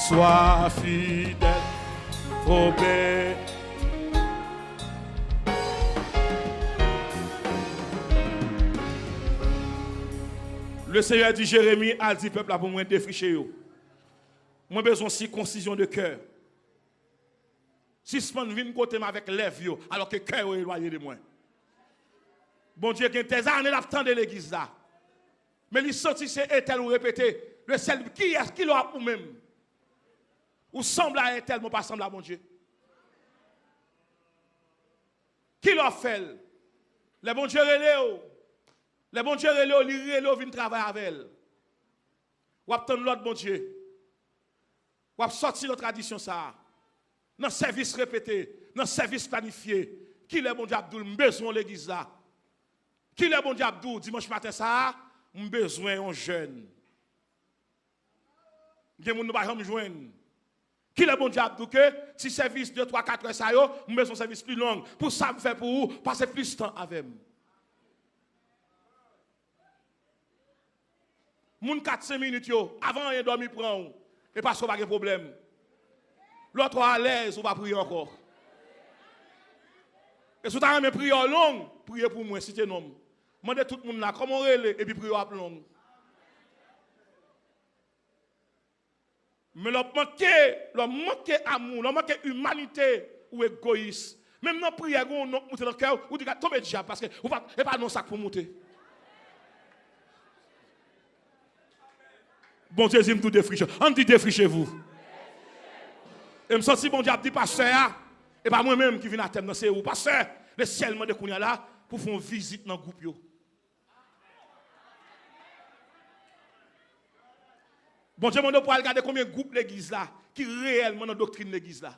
Sois fidèle, obéis. Le Seigneur dit Jérémie a dit peuple pour moi défricher yo. Moi besoin de circoncision de cœur. Si ce monde vient côté avec lèvres yo alors que cœur est éloigné de moi. Bon Dieu qui tes années l'attendre l'église là. Mais il senti c'est tel ou répété le ciel qui est-ce qui l'a pour même? Ou semble à un tel, mais pas semble à mon Dieu. Qui l'a fait? Les bons dieux relèvent. Les bons dieux relèvent, ils viennent travailler avec elle. Ou attendre l'autre bon Dieu. Ou sortir notre tradition ça. Dans service répété, dans service planifié. Qui les bon Dieu Abdoul, besoin de l'église là. Qui les bon Dieu Abdoul, dimanche matin ça, besoin d'un jeune. Qui moun nou pas jamais joindre. Qui le bon diable que si service 2 3 4 heures ça yo, me son service plus long pour ça me faire pour vous passer plus de temps avec moi. Moun 4-5 minutes yo avant de dormir prend et pas pas de problème. L'autre à l'aise ou pas prier encore. Et si tu as une prière longue, priez pour moi si tu es un homme. Demandez tout le monde là comment relé et puis prier à longue. Mais le manque amour, le manque humanité ou égoïste. Même dans la prière, on monte dans le cœur, on dit que tombe déjà parce que vous n'avez pas non sac pour monter. Bon Dieu, il me tout défricher. On dit défrichez-vous. Et me sens si bon Dieu dit pasteur, et pas moi-même qui viens à thème dans c'est où pasteur, le ciel m'a de là pour faire une visite dans le groupe. Bon Dieu, on pour regarder combien de groupes l'église là qui réellement dans doctrine l'église là.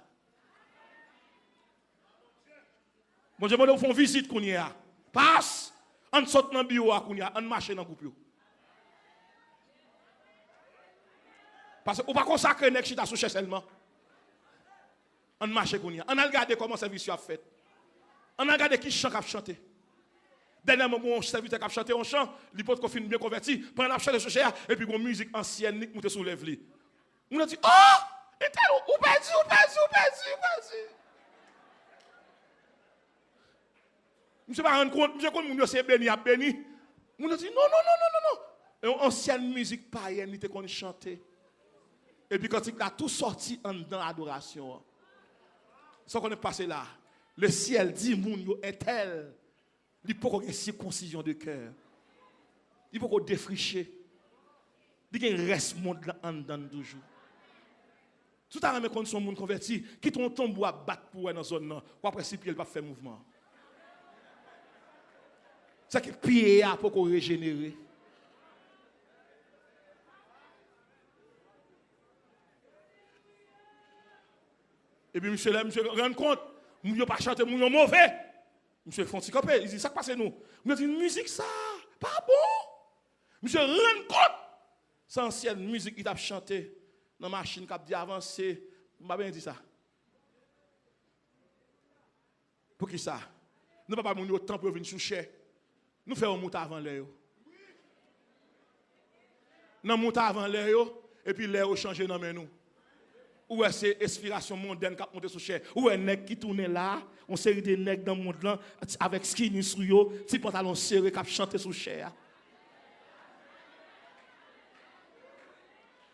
Bon Dieu, on font visite qu'on y a. Passe, on saute dans le bureau qu'on y a, on marche dans le groupe. Parce qu'on ne pas consacrer nèg chita sous chaise seulement. On marche qu'on y a. On a regardé comment le service a fait. On a regardé qui chant a chanté. Dernièrement, on serviteur qui a chanté un chant, l'hypothèse qu'on finit bien converti, pendant la chanté sur chaise et puis une musique ancienne qui monte sous lèvres. On a dit, oh, ou perdu. Je ne me rends compte, je connais que c'est béni à béni. On a dit, non. Une ancienne musique païenne, il qu'on chantait. Et puis quand il a tout sorti en dans l'adoration. Ce qu'on est passé là, le ciel dit, moun yo est tel. Il faut qu'on ait une circoncision de cœur. Il faut qu'on défricher. Il y a un reste monde là en dedans toujours. Tout à l'heure, quand son monde converti, qui ton tombeau à battre pour dans la zone, quoi principe, il va faire mouvement. C'est que pied a pour qu'on régénérer. Et puis, monsieur, rend compte, nous n'avons pas chanté, nous sommes mauvais. Monsieur Fonticopé, il dit, ça passe nous. Nous dit, musique ça, pas bon. Monsieur, rend compte, c'est ancienne musique qui t'a chanté dans la machine qui a dit avancer. Je ne bien dit ça. Pour qui ça? Nous ne pouvons pas venir au temple pour venir soucher. Nous faisons monter avant l'air. Nous montons avant l'air et puis l'air change dans nous. Ou est-ce que inspiration mondaine qui a monté sur chair? Ou est-ce nèg qui tourne là, on série de nèg dans le monde là avec skinny sur yo, petit pantalon serré qui a chanté sur chair.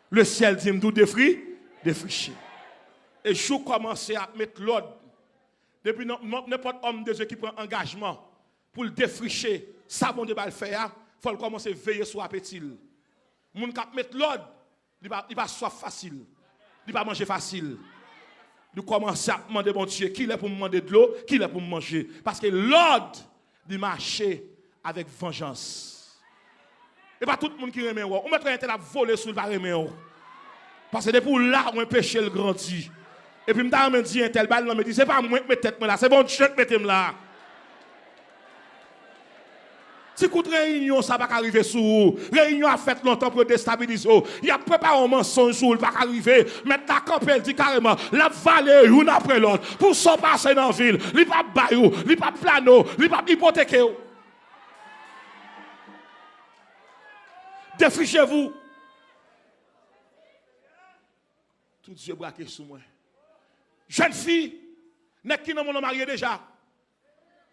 Le ciel dit m'dou défriché. Et je commence à mettre l'ordre. Depuis n'importe homme de Dieu qui prend engagement pour le défricher, ça bon de le faire, il faut commencer à veiller sur l'appétit. Moun qui mettre l'ordre, il va soif facile. Il va manger facile. Nous commençons à demander bon Dieu qui est pour me demander de l'eau, qui est pour me manger. Parce que l'ordre du marché avec vengeance. Et pas tout le monde qui remet. On met un tel à voler sur le remet. Parce que depuis là, on péché le grandit. Et puis, je me dis un tel balle, me dit, c'est pas moi qui mets tête là, c'est bon Dieu qui mette là. Si coup de réunion, ça va pas arriver sur vous. Réunion a fait longtemps pour déstabiliser. Il y a préparé un mensonge sur vous, pas arriver. Maintenant, la campagne dit carrément, la vallée, une après l'autre, pour s'en passer dans la ville. Il n'y a pas baillot, il n'y a pas plano, il n'y a pas hypothéqué. Défrichez-vous. Tout Dieu braqué sur moi. Jeune fille, n'est-ce qui n'a pas marié déjà?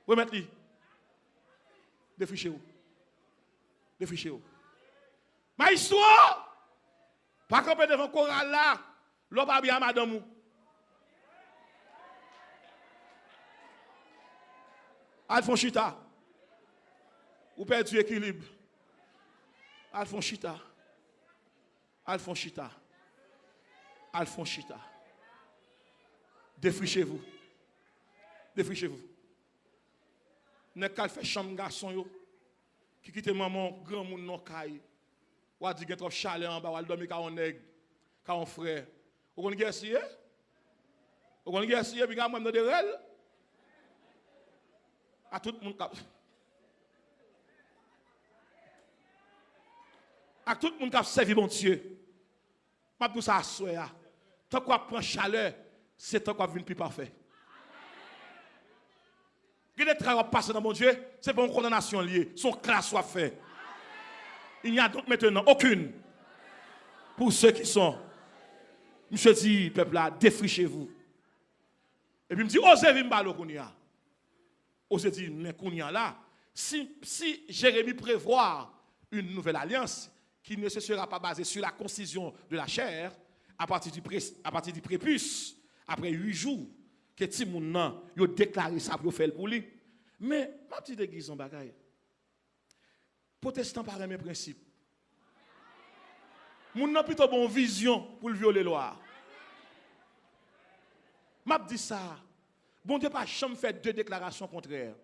Remettez-le. Défrichez-vous. Défrichez-vous. Ma histoire, pas camper devant chorale là, l'on va bien madame. Alphonse Chita. Ou perdu équilibre. Alphonse Chita. Alphonse Chita. Alphonse Chita. Défrichez-vous. Défrichez-vous. N'est qu'à faire chambre garçon yo qui quitte maman grand monde non caille ou a dit qu'il trop chaleur en bas ou dormir ka on nèg ka on frère ou connait essayer ou connait essayer puis moi dans de rel à tout le monde à tout le monde qui a servi bon Dieu m'a tout ça soya tant qu'on prend chaleur c'est tant qu'on vient plus parfait. Que les travaux passent dans mon Dieu, c'est pas une condamnation liée. Son classe soit fait. Il n'y a donc maintenant aucune. Pour ceux qui sont. Monsieur dit, peuple là, défrichez-vous. Et puis il me dit, osez venir balo kounia. Osez dire, mais kounia là, si Jérémie prévoit une nouvelle alliance qui ne se sera pas basée sur la concision de la chair, à partir du prépuce, après 8 jours, que ti moun nan yo déclaré ça pour faire pour lui. Mais ma petite église en bagaille. Protestant par mes principes. Moun nan plutôt bon vision pour le violer loi. M'a dit ça. Bon Dieu pas jamais fait 2 déclarations contraires.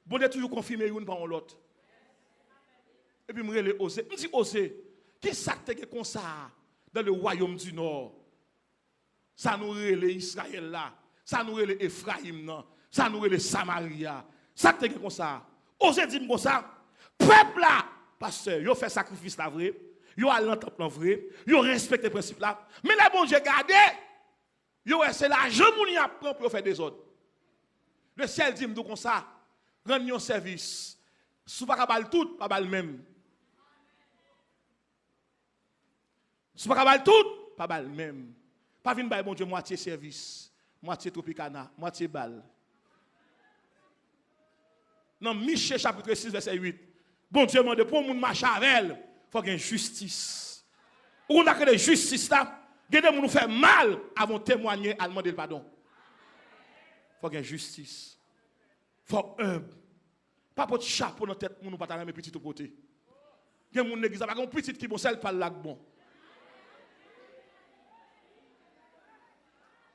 Bon Dieu toujours confirmer une par l'autre. Et puis, je me osé. Je me dis, osé. Qui s'acte comme ça dans le royaume du Nord? Ça nous relève Israël là. Ça nous relève Ephraïm là. Ça nous relève Samaria. Ça te comme ça. Osez dire comme ça. Peuple là, pasteur, yo fait sacrifice là vrai. Yo allé dans temple vrai. Yo respecte les principes là. Mais là bon Dieu gardé. Yo c'est l'argent moun y a prend pour faire des ordres. Le ciel dit comme ça. Rendre un service. Sou pas bal tout, pas bal même. Sou pas bal tout, pas bal même. Pas vinn bay bon Dieu moitié service, moitié tropicana, moitié balle. Dans Michée chapitre 6 verset 8. Bon Dieu demande pour moun marcher avec elle, faut qu'il y ait justice. Ou on a que justice là, des gens nous faire mal avant de témoigner à demander le pardon. Faut qu'il y ait justice. Faut humble. Pas pour chapeau dans tête moun ou pas ta même petit au côté. Gen moun l'église pas un petit qui bon sel pas là bon.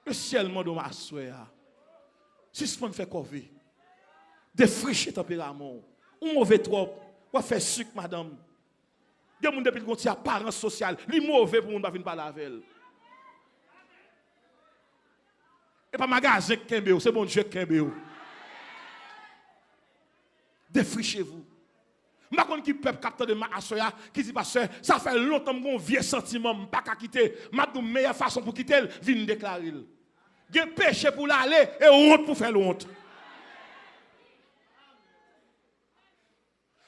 Le ciel m'a donné ma soeur. Si ce qu'on fait corvée, défricher tempérament, ou mauvais trop, ou faire sucre madame. Des gens depuis qu'on apparence sociale, li mauvais pour moun pas venir parler avec elle. Et pas magasin kembe, c'est bon Dieu kembe. Défrichez-vous. Je ne sais pas qui peuple capteur de ma soeur qui dit pasteur, ça fait longtemps que mon vieux sentiment, pas qu'à quitter. Ma meilleure façon pour quitter, vient déclarer. Il y a péché pour l'aller et honte pour faire honte.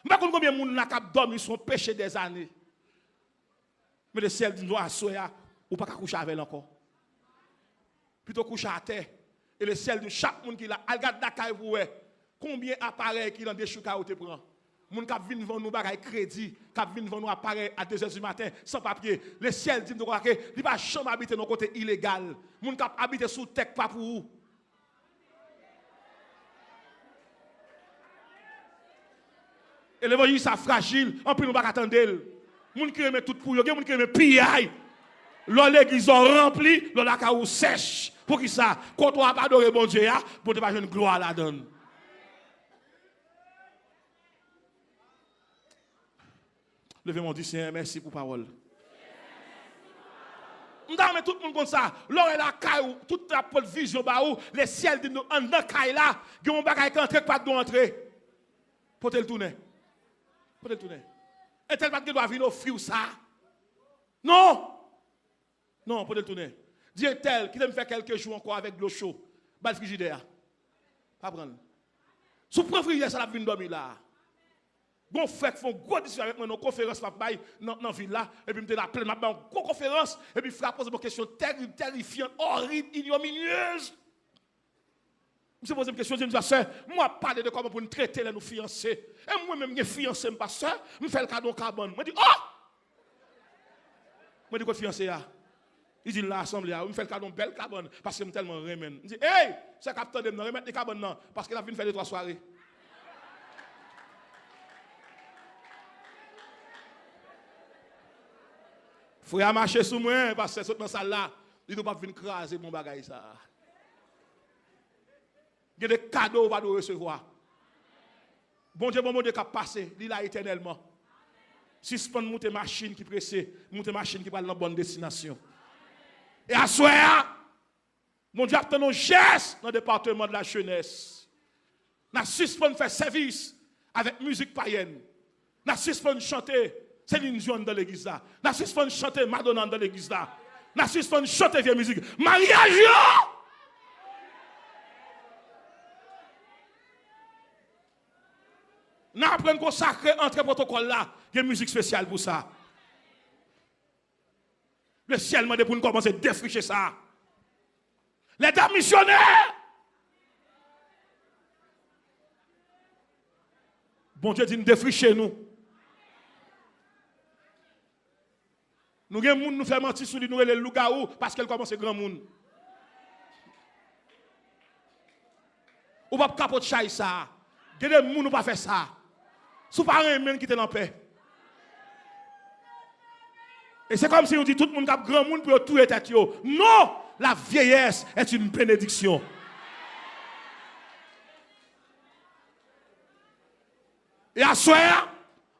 Je ne sais pas combien de gens ont dormi sur péché des années. Mais le ciel dit nous à soya ou pas coucher avec elle encore. Plutôt coucher à terre. Et le ciel dit chaque monde qui l'a, regarde d'accord vous combien d'appareils qui dans des chouka ou te prend. Moun k'ap vinn vend nous bagay crédit, k'ap vinn vend nous appareil à 2h du matin sans papier. Le ciel dit nous que il va jamais habiter dans côté illégal. Moun k'ap habiter sous terre pas pour vous. Et l'évangile ça fragile, en plus nous pas attendre. Moun qui remet tout pour yo, moun qui remet piaille. L'on l'église rempli, l'on la caou sèche. Pour qui ça? Quand on a pas adoré bon Dieu, pour te pas une gloire la donne. Levez-moi dit Seigneur, merci pour parole. M'dame tout le monde comme ça. L'or est la caille, toute la vision ba ou, le ciel dit nous en dans caille là, il y a un bagage qui entre pas de entrer. Pour te le tourner. Pour te le tourner. Et tel pas que doit venir offrir ça. Non. Non, pour te le tourner. Dire tel qui aime faire quelques jours encore avec de l'eau chaude. Bal frigidaire. Pas prendre. Sous prend frigidaire ça la venir dormir là. Bon frère qui font gros discussion avec moi dans conférence dans ville là et puis me la pleine m'a une grosse conférence et puis frère pose une question terrifiante, horrible, ignominieuse. Je pose une question, je me dis sœur, moi parler de comment pour nous traiter les nous fiancés. Et moi même j'ai fiancé pas sœur, me fait le cadeau carbone. Moi dis oh! Moi dis quoi fiancé là? Il dit l'assemblée là, me fait le cadeau belle carbone parce que me tellement remen. Il dit hey, c'est capitaine de me remettre les carbone non parce qu'il a venu faire 2-3 soirées. Faut y marcher sous moi parce que c'est dans salle là, il ne doit pas venir craser mon bagage ça. Il y a des cadeaux va recevoir. Bon Dieu qui a passé, il là éternellement. Suspend monter machine qui pressé, monter machine qui va dans bonne destination. Et à soir, mon Dieu a un geste dans le département de la jeunesse. N'a suspend faire service avec musique païenne. N'a suspend chanter Céline Dion dans l'église là. N'a suspend chanter Madonna dans l'église là. N'a suspend chanter vieille musique. Mariage yo! N'a appris à consacrer entre protocole là. Il y a une musique spéciale pour ça. Le ciel m'a dit pour nous commencer à défricher ça. Les dames missionnaires. Bon Dieu dit nous défricher nous. Nous avons des gens qui nous font mentir sur nous les loups-garous parce qu'elle commence à grand monde. Ou pas capote chaise ça. Il y a des gens qui ne pas faire ça. Sous parents même qui étaient en paix. Et c'est comme si on dit tout le monde a grand monde pour tout être. Non, la vieillesse est une bénédiction. Et à soir,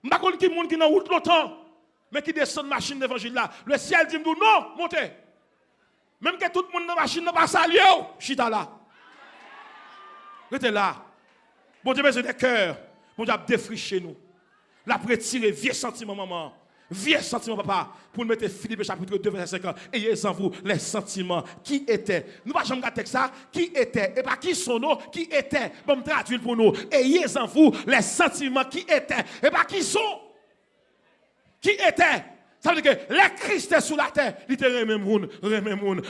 Je ne sais pas qui est dans la route longtemps, mais qui descend de machine d'évangile là. Le ciel dit non, montez. Même que tout le monde dans la machine n'a pas salié, chita là. Restez là. Bon Dieu, besoin de cœur. Bon Dieu, a défriché nous. La retirer vieux sentiments, maman. Vieux sentiments, papa. Pour nous mettre Philippe chapitre 2, verset 50. Ayez en vous les sentiments qui étaient. Nous ne pouvons pas dire ça. Qui étaient. Et pas qui sont nous. Qui étaient. Bon, me traduire pour nous. Ayez en vous les sentiments qui étaient. Et pas qui sont. Qui étaient. Ça veut dire que les Christ est sous la terre, il te remet moun,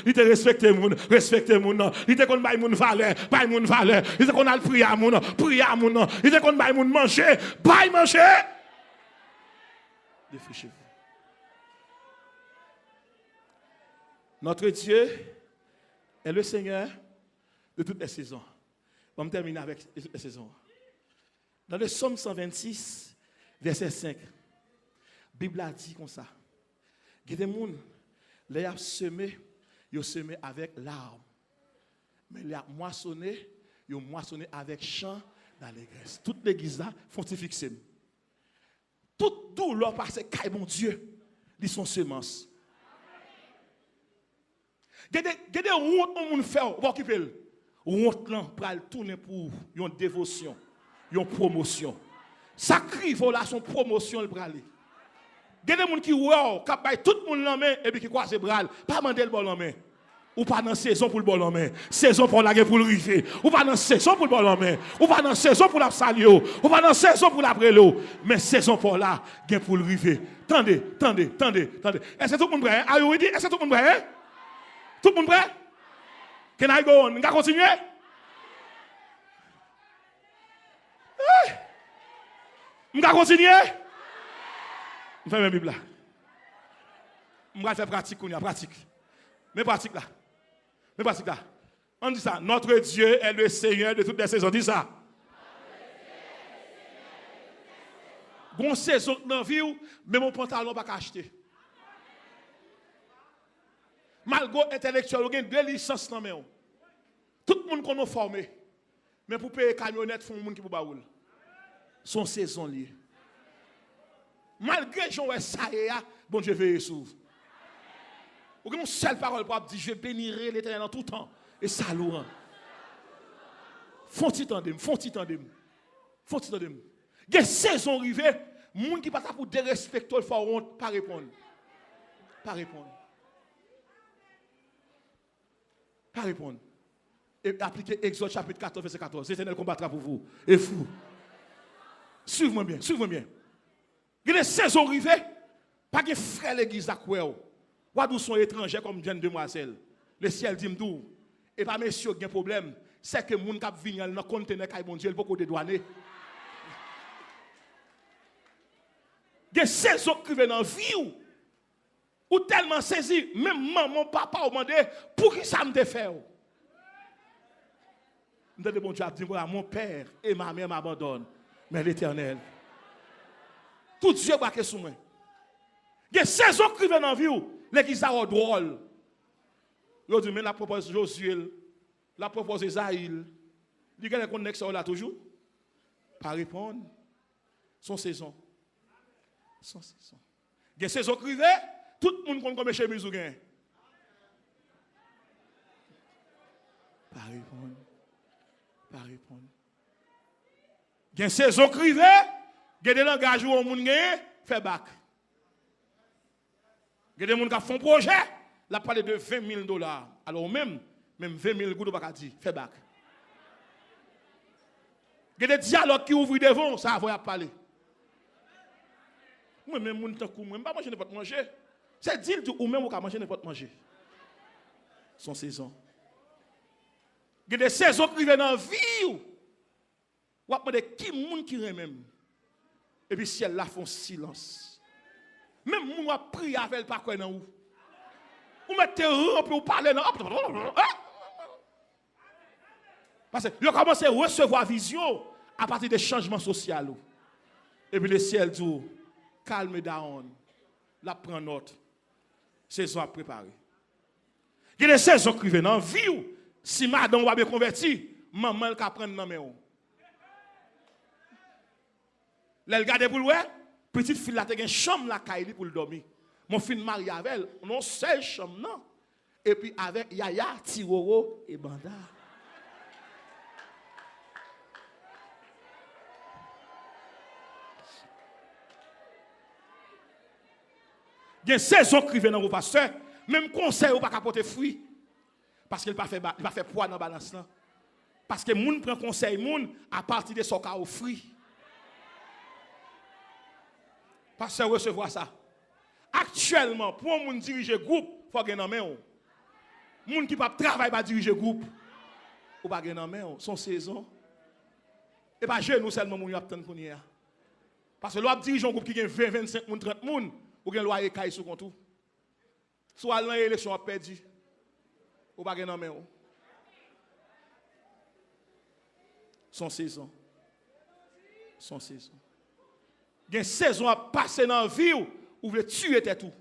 il te respecte moun, il te kon bay moun valeur, il te kon al prier à moun, il te kon bay moun manger, manger. Défichez-vous. Notre Dieu est le Seigneur de toutes les saisons. On va terminer avec les saisons. Dans le Psaume 126, verset 5, la Bible a dit comme ça. Il y a des gens qui ont semé, ils ont semé avec l'arme. Mais ils ont moissonné avec chant d'allégresse. Toute l'église là, font fixer. Toute douleur parce que mon Dieu, ils sont semences. Il y a des hontes que on fait, on va occuper. Honte là, pour tourner pour une dévotion, une promotion. Sacré voilà son promotion le aller. Il y a des gens qui wow, qui baillent tout le monde en main et puis qui croisent les bras, pas demander le bol en main. Ou pas dans saison pour le bol en main, saison pour la pour le river, ou pas dans saison pour le bol en main, ou pas dans saison pour la salio, ou pas dans saison pour la brelo, mais saison pour là, gain pour le river. Tendez. Est-ce que tout le monde prêt? Are you ready? Est-ce que tout le monde prêt? Tout le monde prêt? Can I go on? On va continuer? On va continuer? Je vais faire ma Bible là. Je vais faire pratique. Mais pratique là. On dit ça. Notre Dieu est le Seigneur de toutes les saisons. On dit ça. Bon saison dans la vie, mais mon pantalon pas acheter. Malgré intellectuel, il y a deux licences dans main. Tout le monde qu'on a formé. Mais pour payer camionnette, il faut un monde qui peut baoul. Son saison liée. Malgré que ça et bon Dieu veille sur vous. Ou une seule parole pour dire je bénirai l'Éternel en tout temps et ça lourd. Font-ils tandem. Il y a saison arrivée, monde qui pas pour dérespecter le faut honte pas répondre. Et appliquer Exode chapitre 14 verset 14. L'Éternel combattra pour vous et vous. Suivez-moi bien. Il y a des saisons arrivées, pas de frère l'église à quoi. Ou d'où sont étrangers comme jeune demoiselle. Le ciel dit m'dou. Et pas messieurs qui ont un problème, c'est que moun k'ap vinn dans conteneur kay bon Dieu, il peut dédouaner. Des saisons qui viennent dans vie ou tellement saisi, même maman, papa ont demandé pour qui ça me te fait. M'dande bon Dieu a dit voilà, mon père et ma mère m'abandonnent, mais l'Éternel tout Dieu braqué sous moi. Il y a 16 ans qui viennent en vie, l'église a drôle. Ils dit, mais la propose Josué, la propose Esaïl. Il y a des connexions là toujours. Pas répondre. Son saison. Il y a 16 ans qui viennent, tout le monde connaît chez Mizou. Pas répondre. Il y a 16 ans qui viennent, il y a des langages où on fait bac. Il y a des gens qui font un projet, là parle de $20 000. Alors même 20 000 gouttes pas dire, fait bac. Il y a des dialogues qui ouvrent devant, ça va parler. Moi même mon temps moi pas manger n'importe manger. C'est dire ou même ou ka manger n'importe manger. Son saison. Il y a des saisons qui viennent dans la vie. Ou après qui monde qui même. Et puis ciel là font silence. Même moun a prié avec pas quoi dans ou. Ou mettez rampe ou parler dans. Parce que vous commencez à recevoir vision à partir des changements sociaux. Et puis le ciel dit calme down. La prend note. Saison à préparer. Il y a des saisons qui viennent en vie. Si madame va bien converti, maman elle va prendre dans main. Elle regarde pour le Petite fille là, tu as une chambre là pour le dormir. Mon fils marié avec elle, non seule chambre non. Et puis avec Yaya, Tiroro et Banda. Il y a une saison qui vient dans vos pasteurs, même conseil ou pas capoter fruit. Parce qu'il va faire poids dans la balance là. Parce que moun prend conseil moun à partir de son cas au fruit. Pasteur recevoir ça. Actuellement, pour un moun diriger groupe, il faut gagner en main. Moun qui pas travailler pas diriger groupe, ou pas gagner en main, son saison. Et pas jeune nous seulement moun y attend pour nier. Parce que l'on dirige un groupe qui gagne 20, 25, 30 moun, ou gagne loyer caille sous compte. Soit l'élection a perdu. Ou pas gagner en main. Son saison. Son saison. Il y a une saison à passer dans la vie où vous voulez tuer tout.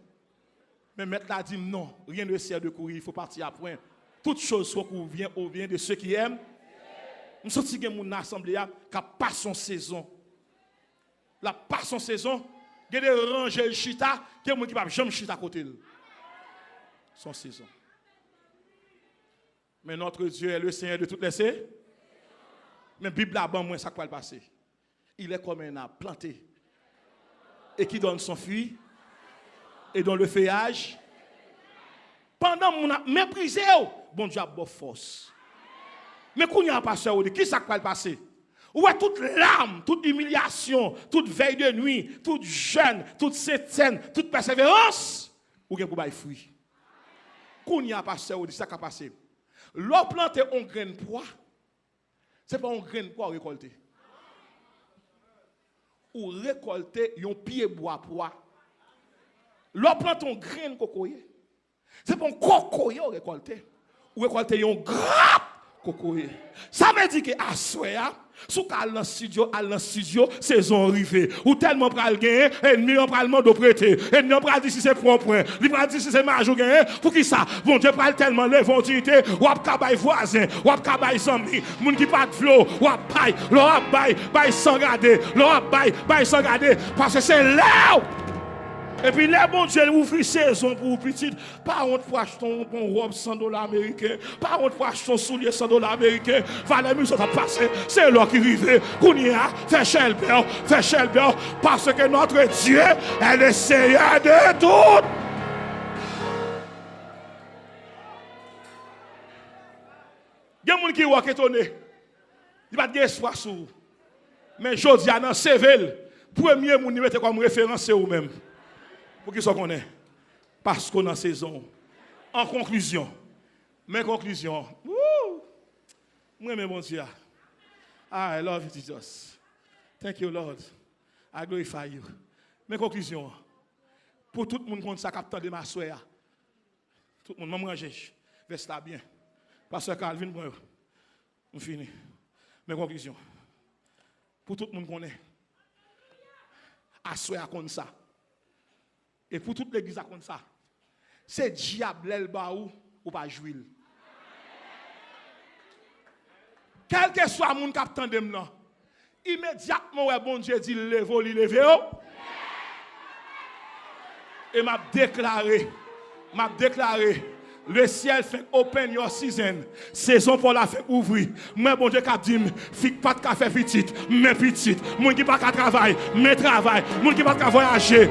Mais maintenant, a dit non, rien ne sert de courir, il faut partir à point. Toute chose soit qu'on vient au bien de ceux qui aiment. Nous sommes dans une assemblée qui passe son saison. La passe son saison, il y a des rangées de chita, il y a des gens qui ne peuvent jamais chita à côté. Son saison. Mais notre Dieu est le Seigneur de toutes les saisons. Mais la Bible là-bas, moi, ça va le passer. Il est comme un arbre planté et qui donne son fruit et dans le feuillage. Pendant que mon méprisé, bon Dieu a bonne force. Mais quand il y a un pasteur, qui ça va le passer? Où est toute larme, toute humiliation, toute veille de nuit, toute jeûne, toute septaine, toute persévérance, ou bien pour bailler fruit. Quand il y a un pasteur, ça va passer. L'on plante un grain de pois, ce n'est pas un grain de pois récolté. Ou récolter un pied bois pois. L'on plante un grain de cocoyer. Ce n'est pas un cocoyer récolté. Ou récolter un grappe cocoyer. Ça veut dire que à soya, sous qu'à dans studio, saison arrivée. Ou tellement pral gagner, ennemi on pral mando prêter. Ennemi on pral dire si c'est point. Li pral dire si c'est majou gagner. Pour qui ça? Bon Dieu pral tellement l'éventualité, ou ap kabay voisin, ou ap kabay zami, moun qui pas de flow, ou ap bay, l'on ap bay sans garder, l'on ap bay sans garder parce que c'est là. Et puis, les bon Dieu ouvre saison pour vous petit. Pas honte pour acheter un bon robe $100 américain. Pas honte pour acheter un soulier $100 américain. Valeur musique ça passer. C'est là qui arrive. Kounia, fait Shelbert. Parce que notre Dieu est le Seigneur de tout. Il y a des gens qui sont étonnés. Il va pas de espoir sur vous. Mais je dis dans CV, premier monde mettre comme référence c'est vous-même. Pour qu'ils soient connus. Parce qu'on est en saison. En conclusion. Mes conclusions. Moi, mon Dieu. I love you, Jesus. Thank you, Lord. I glorify you. Mes conclusions. Pour tout le monde qui a capté de ma soeur. Tout le monde m'a mangé. Reste là bien. Pasteur Calvin, on finit. Mes conclusions. Pour tout le monde qui est. À soeur comme ça. Et pour toute l'église comme ça, c'est diable el baou ou pas jouir. Quel que soit mon capitaine de maintenant, immédiatement ouais bon Dieu dit levé. Et m'a déclaré le ciel fait open your season. Saison pour la fait ouvrir. Moi, bon Dieu, qui dit, fique pas de café petit, mais petit. Moun qui pas de travail, mais travail. Moun qui pas de voyager.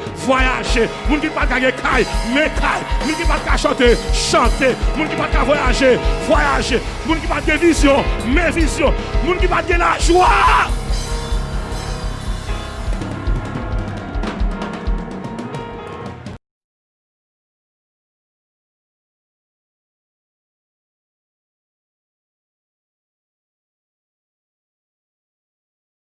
Moun qui pas de caille, mais caille. Moun qui pas de chanter. Moun qui pas de voyager. Moun qui pas de vision, mais vision. Moun qui pas de la joie.